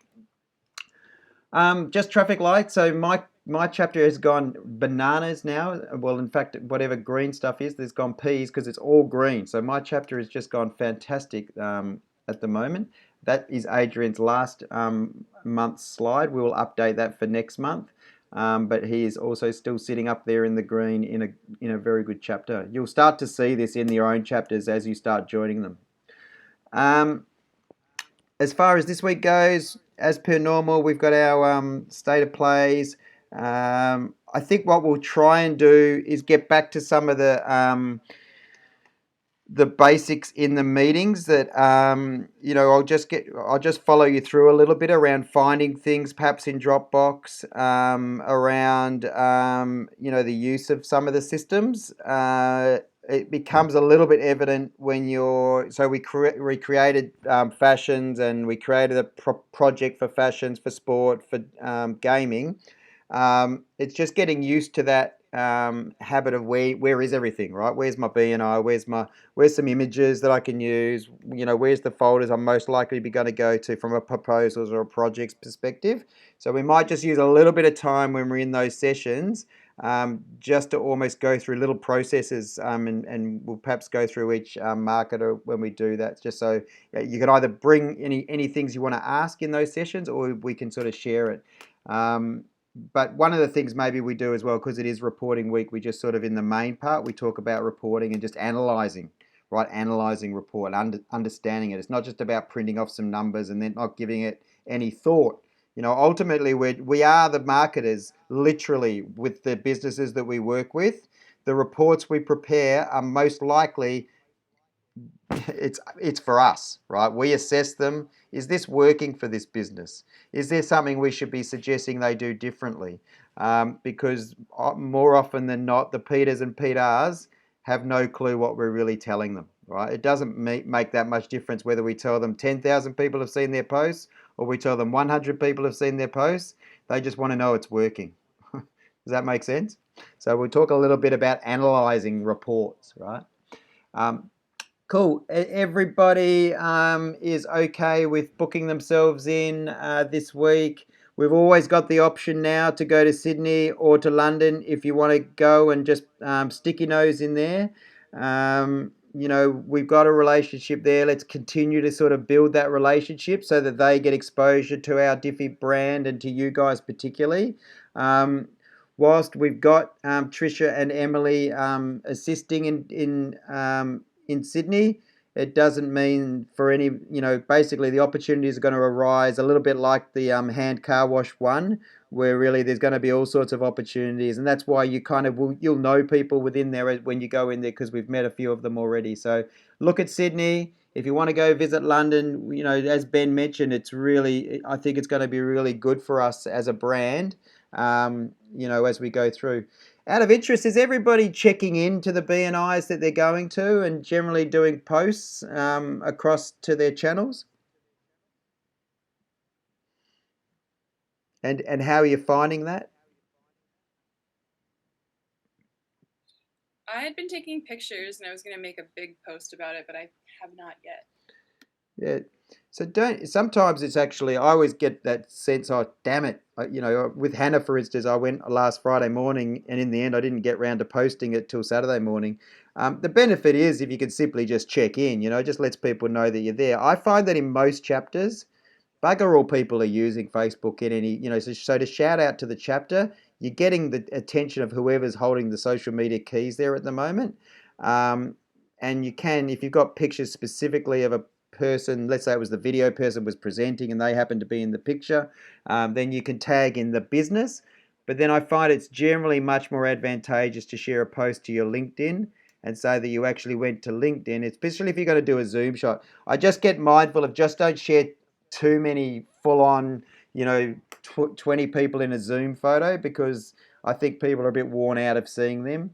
Just traffic lights. So my chapter has gone bananas now. Well, in fact, whatever green stuff is, there's gone peas because it's all green. So my chapter has just gone fantastic at the moment. That is Adrian's last month's slide. We will update that for next month. But he is also still sitting up there in the green in a very good chapter. You'll start to see this in your own chapters as you start joining them. As far as this week goes, as per normal, we've got our state of plays. I think what we'll try and do is get back to some of the basics in the meetings that I'll just follow you through a little bit around finding things, perhaps in Dropbox, around the use of some of the systems. It becomes a little bit evident when we created fashions, and we created a project for fashions, for sport, for gaming. It's just getting used to that habit of where is everything, right? Where's my BNI? Where's some images that I can use? Where's the folders I'm most likely to be going to go to from a proposals or a projects perspective? So we might just use a little bit of time when we're in those sessions, just to almost go through little processes, and we'll perhaps go through each marketer when we do that, just so you can either bring any things you want to ask in those sessions, or we can sort of share it. But one of the things maybe we do as well, because it is reporting week, we just sort of in the main part, we talk about reporting and just analysing, right? Analysing report, understanding it. It's not just about printing off some numbers and then not giving it any thought. Ultimately, we are the marketers, literally, with the businesses that we work with. The reports we prepare are most likely, it's for us, right? We assess them. Is this working for this business? Is there something we should be suggesting they do differently? Because more often than not, the Peters and Peters, have no clue what we're really telling them, right? It doesn't make that much difference whether we tell them 10,000 people have seen their posts or we tell them 100 people have seen their posts. They just want to know it's working. Does that make sense? So we'll talk a little bit about analyzing reports, right? Cool. Everybody is okay with booking themselves in this week. We've always got the option now to go to Sydney or to London if you want to go and just stick your nose in there. You know, we've got a relationship there. Let's continue to sort of build that relationship so that they get exposure to our Dify brand and to you guys particularly. Whilst we've got Trisha and Emily assisting in Sydney, it doesn't mean for any, you know, basically the opportunities are going to arise a little bit like the hand car wash one, where really there's going to be all sorts of opportunities. And that's why you kind of you'll know people within there when you go in there, because we've met a few of them already. So look at Sydney. If you want to go visit London, you know, as Ben mentioned, it's really, I think it's going to be really good for us as a brand, you know, as we go through. Out of interest, is everybody checking into the BNIs that they're going to and generally doing posts across to their channels? And how are you finding that? I had been taking pictures and I was going to make a big post about it, but I have not yet. Yeah. So sometimes it's actually, I always get that sense, oh, damn it. You know, with Hannah, for instance, I went last Friday morning and in the end I didn't get round to posting it till Saturday morning. The benefit is if you can simply just check in, you know, just lets people know that you're there. I find that in most chapters, bugger all people are using Facebook in any, you know, so to shout out to the chapter, you're getting the attention of whoever's holding the social media keys there at the moment. And you can, if you've got pictures specifically of a person, let's say it was the video person was presenting and they happen to be in the picture, then you can tag in the business. But then I find it's generally much more advantageous to share a post to your LinkedIn and say that you actually went to LinkedIn, especially if you're going to do a Zoom shot. I just get mindful of just don't share too many full-on, you know, 20 people in a Zoom photo, because I think people are a bit worn out of seeing them.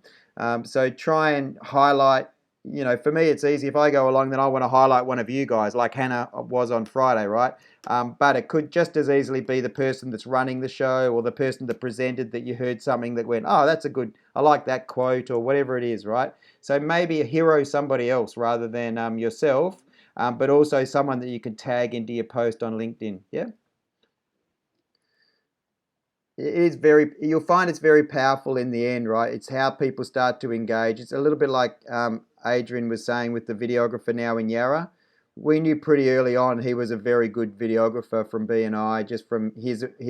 So try and highlight, you know, for me it's easy. If I go along, then I want to highlight one of you guys, like Hannah was on Friday, right? But it could just as easily be the person that's running the show or the person that presented that you heard something that went, oh, that's a good, I like that quote, or whatever it is, right? So maybe a hero somebody else rather than yourself, but also someone that you can tag into your post on LinkedIn. Yeah. It is very, you'll find it's very powerful in the end, right? It's how people start to engage. It's a little bit like Adrian was saying with the videographer now in Yarra. We knew pretty early on he was a very good videographer from BNI, just from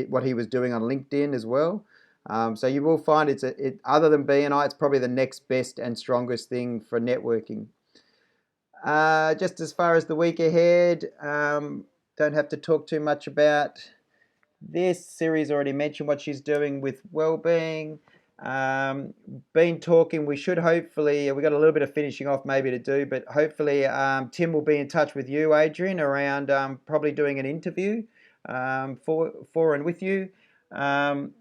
what he was doing on LinkedIn as well. So you will find other than BNI, it's probably the next best and strongest thing for networking. Just as far as the week ahead, don't have to talk too much about this. Siri's already mentioned what she's doing with Wellbeing. Been talking, we should hopefully, we got a little bit of finishing off maybe to do, but hopefully Tim will be in touch with you, Adrian, around probably doing an interview for and with you.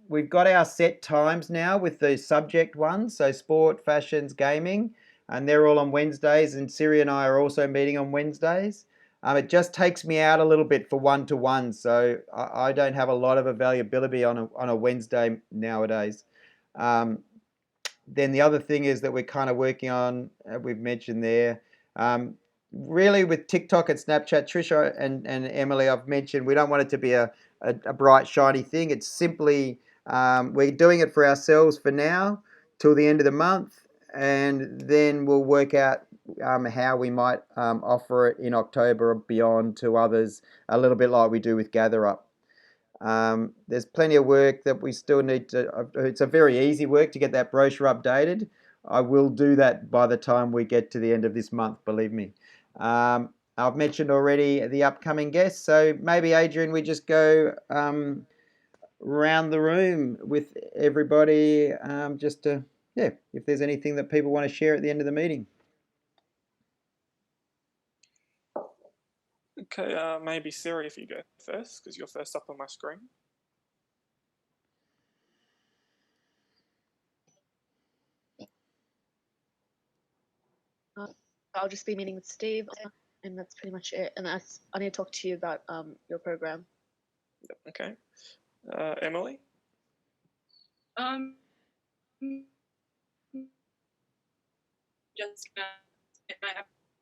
We've got our set times now with the subject ones, so sport, fashions, gaming, and they're all on Wednesdays, and Siri and I are also meeting on Wednesdays. It just takes me out a little bit for one-to-one, so I don't have a lot of availability on a Wednesday nowadays. Then the other thing is that we're kind of working on, we've mentioned there, really with TikTok and Snapchat, Trisha and Emily, I've mentioned we don't want it to be a bright, shiny thing. It's simply, we're doing it for ourselves for now till the end of the month, and then we'll work out how we might offer it in October or beyond to others, a little bit like we do with Gather Up. There's plenty of work that we still need to, it's a very easy work to get that brochure updated. I will do that by the time we get to the end of this month, believe me. I've mentioned already the upcoming guests, so maybe Adrian, we just go round the room with everybody just to, yeah, if there's anything that people want to share at the end of the meeting. Okay, maybe Siri, if you go first, because you're first up on my screen. I'll just be meeting with Steve, and that's pretty much it. And I need to talk to you about your program. Okay. Emily? Just get my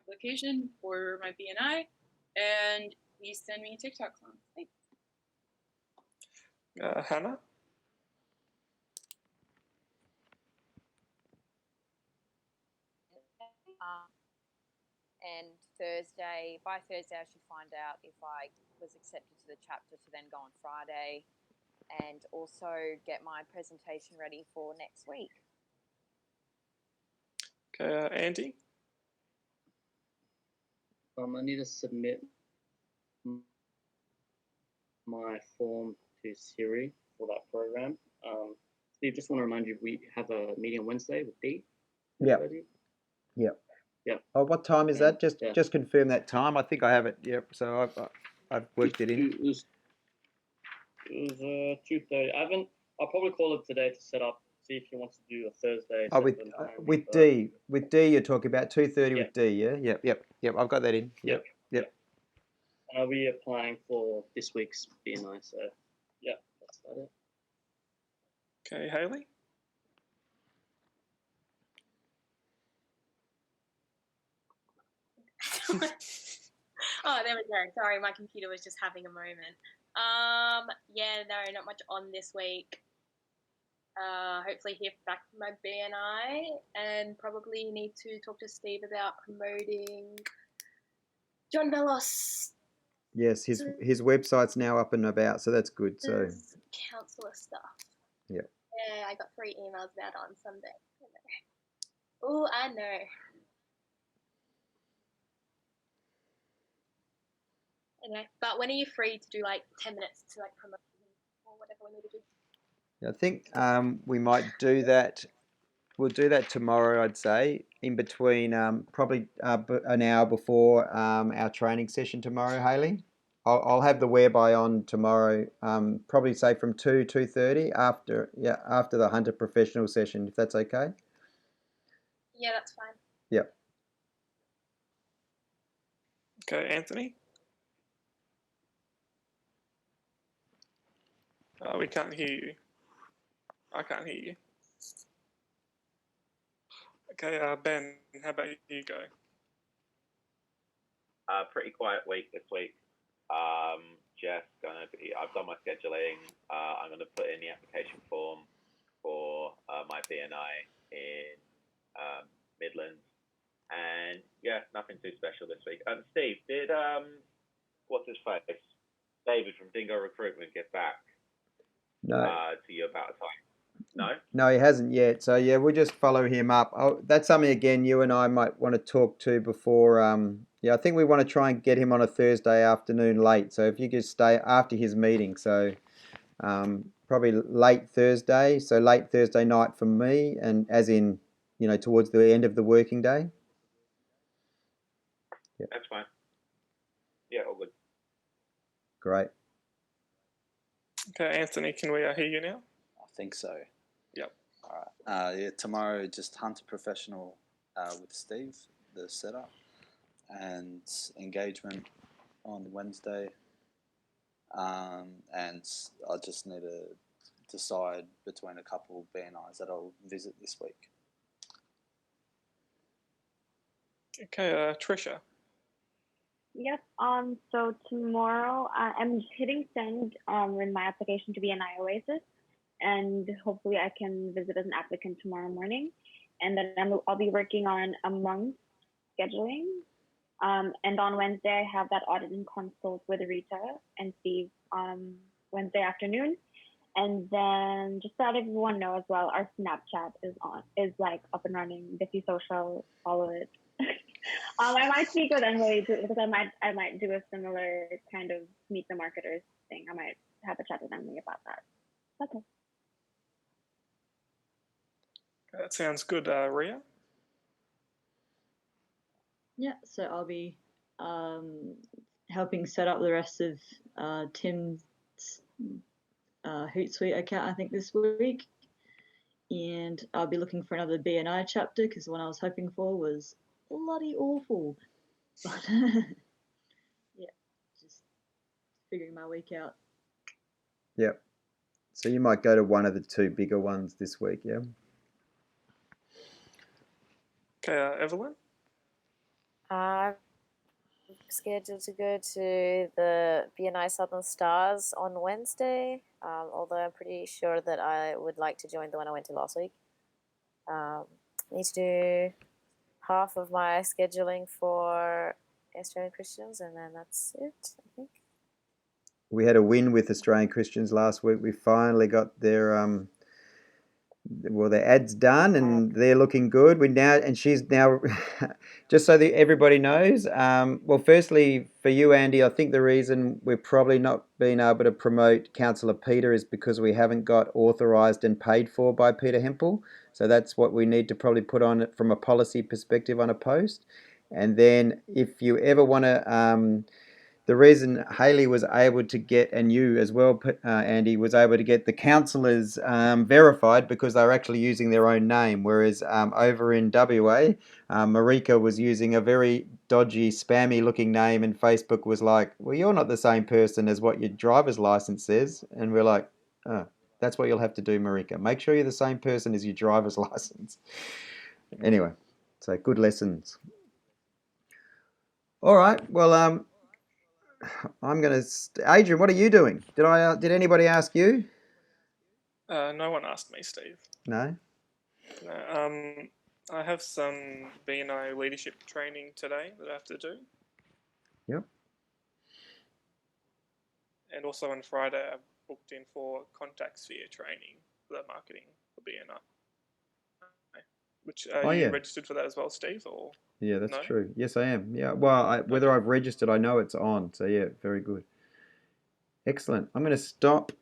application for my BNI, and please send me TikTok songs. Thanks. Hannah? And by Thursday, I should find out if I was accepted to the chapter to then go on Friday, and also get my presentation ready for next week. Okay, Andy? I need to submit my form to Siri for that program. Steve, just want to remind you, we have a meeting on Wednesday with Dee. Yeah. Yep. Yep. Oh, what time is that? Just confirm that time. I think I have it. Yep. So I've worked it in. It was 2:30. I'll probably call it today to set up. See if he wants to do a Thursday. Oh, with D, you're talking about 2:30 with D, yeah. Yep. I've got that in. Yep. And I'll be applying for this week's BNI. So, yeah, that's about it. Okay, Hayley? Oh, there we go. Sorry, my computer was just having a moment. Yeah, no, not much on this week. Hopefully hear back from my BNI, and probably need to talk to Steve about promoting John Velos. Yes, his website's now up and about, so that's good. So Counsellor stuff. Yeah. Yeah, I got 3 emails about it on Sunday. Oh, I know. Anyway, but when are you free to do like 10 minutes to like promote or whatever we need to do? I think we might do that. We'll do that tomorrow, I'd say, in between probably an hour before our training session tomorrow, Hayley. I'll have the whereby on tomorrow, probably say from 2:30 after the Hunter Professional session, if that's okay. Yeah, that's fine. Yep. Okay, Anthony? We can't hear you. I can't hear you. Okay, Ben, how about you go? Pretty quiet week this week. I've done my scheduling. I'm gonna put in the application form for my BNI in Midlands, and yeah, nothing too special this week. Steve, did what's his face? David from Dingo Recruitment get back to you about a time? No, he hasn't yet. So yeah, we'll just follow him up. That's something again you and I might want to talk to before. I think we want to try and get him on a Thursday afternoon late. So if you could stay after his meeting, so probably late Thursday. So late Thursday night for me, and as in towards the end of the working day. Yeah, that's fine. Yeah, all good. Great. Okay, Anthony, can we hear you now? I think so. Yep. All right. Yeah, tomorrow just Hunter Professional with Steve, the setup, and engagement on Wednesday. And I just need to decide between a couple of BNIs that I'll visit this week. Okay, Trisha. Yep. So tomorrow I'm hitting send with my application to BNI Oasis, and hopefully I can visit as an applicant tomorrow morning, and then I'll be working on a month scheduling. And on Wednesday I have that audit and consult with Rita and Steve on Wednesday afternoon, and then just to let everyone know as well, our Snapchat is like up and running. Dify Social, follow it. I might speak with Emily too, because I might do a similar kind of meet the marketers thing. I might have a chat with Emily about that. Okay. That sounds good, Ria. Yeah, so I'll be helping set up the rest of Tim's Hootsuite account, I think, this week. And I'll be looking for another BNI chapter, because the one I was hoping for was bloody awful. But yeah, just figuring my week out. Yep. So you might go to one of the two bigger ones this week, yeah? Okay, Evelyn? I'm scheduled to go to the BNI Southern Stars on Wednesday, although I'm pretty sure that I would like to join the one I went to last week. Need to do half of my scheduling for Australian Christians, and then that's it, I think. We had a win with Australian Christians last week. We finally got their their ads done, and they're looking good. She's now, just so that everybody knows. Well, firstly, for you, Andy, I think the reason we're probably not being able to promote Councillor Peter is because we haven't got authorised and paid for by Peter Hempel. So that's what we need to probably put on it from a policy perspective on a post. And then if you ever want to, the reason Haley was able to get, and you as well, Andy, was able to get the councillors verified because they were actually using their own name, whereas over in WA, Marika was using a very dodgy, spammy-looking name, and Facebook was like, well, you're not the same person as what your driver's license says. And we're like, oh, that's what you'll have to do, Marika. Make sure you're the same person as your driver's license. Anyway, so good lessons. All right, well, I'm going to... Adrian, what are you doing? Did anybody ask you? No one asked me, Steve. No? No, I have some BNI leadership training today that I have to do. Yep. And also on Friday, I've booked in for contact sphere training for the marketing for BNI. Which, are you registered for that as well, Steve? Or yeah, that's no? true. Yes, I am. Yeah, well, whether I've registered, I know it's on. So yeah, very good. Excellent. I'm going to stop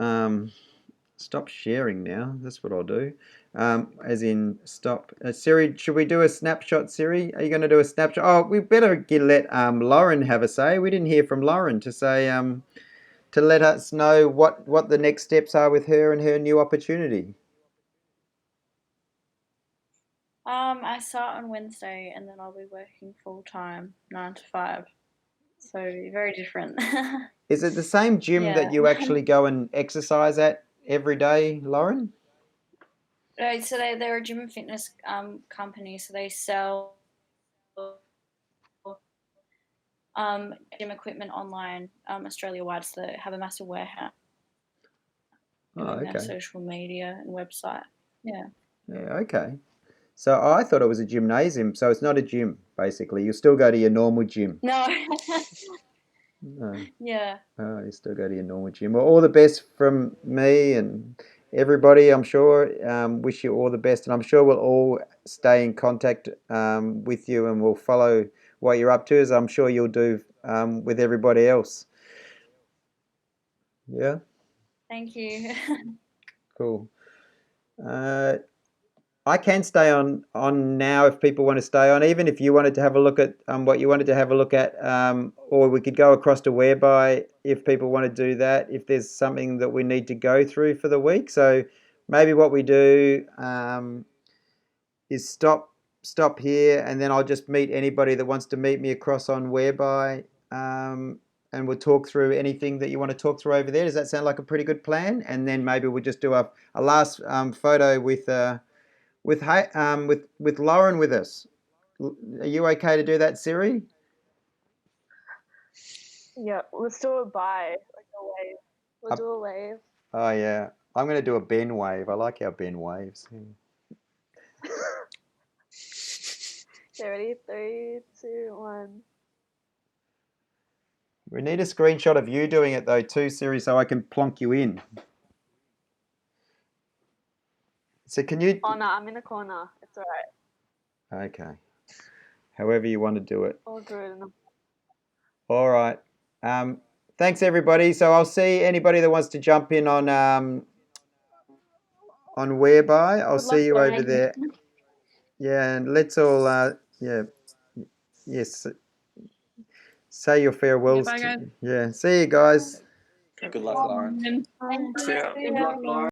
sharing now. That's what I'll do. As in stop. Siri, should we do a snapshot, Siri? Are you going to do a snapshot? Oh, we better let Lauren have a say. We didn't hear from Lauren to say to let us know what the next steps are with her and her new opportunity. I start on Wednesday, and then I'll be working full time, 9 to 5. So very different. Is it the same gym that you actually go and exercise at every day, Lauren? So they're a gym and fitness company, so they sell gym equipment online Australia-wide, so they have a massive warehouse. Oh, okay. They have social media and website. Yeah. Yeah, okay. So I thought it was a gymnasium, so it's not a gym, basically. You still go to your normal gym. No. No. Yeah. Oh, you still go to your normal gym. Well, all the best from me and everybody, I'm sure. Wish you all the best, and I'm sure we'll all stay in contact with you, and we'll follow what you're up to, as I'm sure you'll do with everybody else. Yeah? Thank you. Cool. I can stay on now if people want to stay on, even if you wanted to have a look at what you wanted to have a look at, or we could go across to Whereby if people want to do that, if there's something that we need to go through for the week. So maybe what we do is stop here, and then I'll just meet anybody that wants to meet me across on Whereby, and we'll talk through anything that you want to talk through over there. Does that sound like a pretty good plan? And then maybe we'll just do a last photo with Lauren with us. Are you okay to do that, Siri? Yeah, let's do a bye, like a wave. We'll do a wave. Oh yeah, I'm going to do a Ben wave. I like how Ben waves. Okay, ready? 3, 2, 1. We need a screenshot of you doing it though too, Siri, so I can plonk you in. So can you... Oh no, I'm in a corner. It's alright. Okay. However you want to do it. All good. All right. Thanks everybody. So I'll see anybody that wants to jump in on Whereby. I'll see you over there. Yeah, and let's all yes. Say your farewells. Bye, guys. Yeah. See you guys. Good luck, Lauren. See ya. Good luck, Lauren.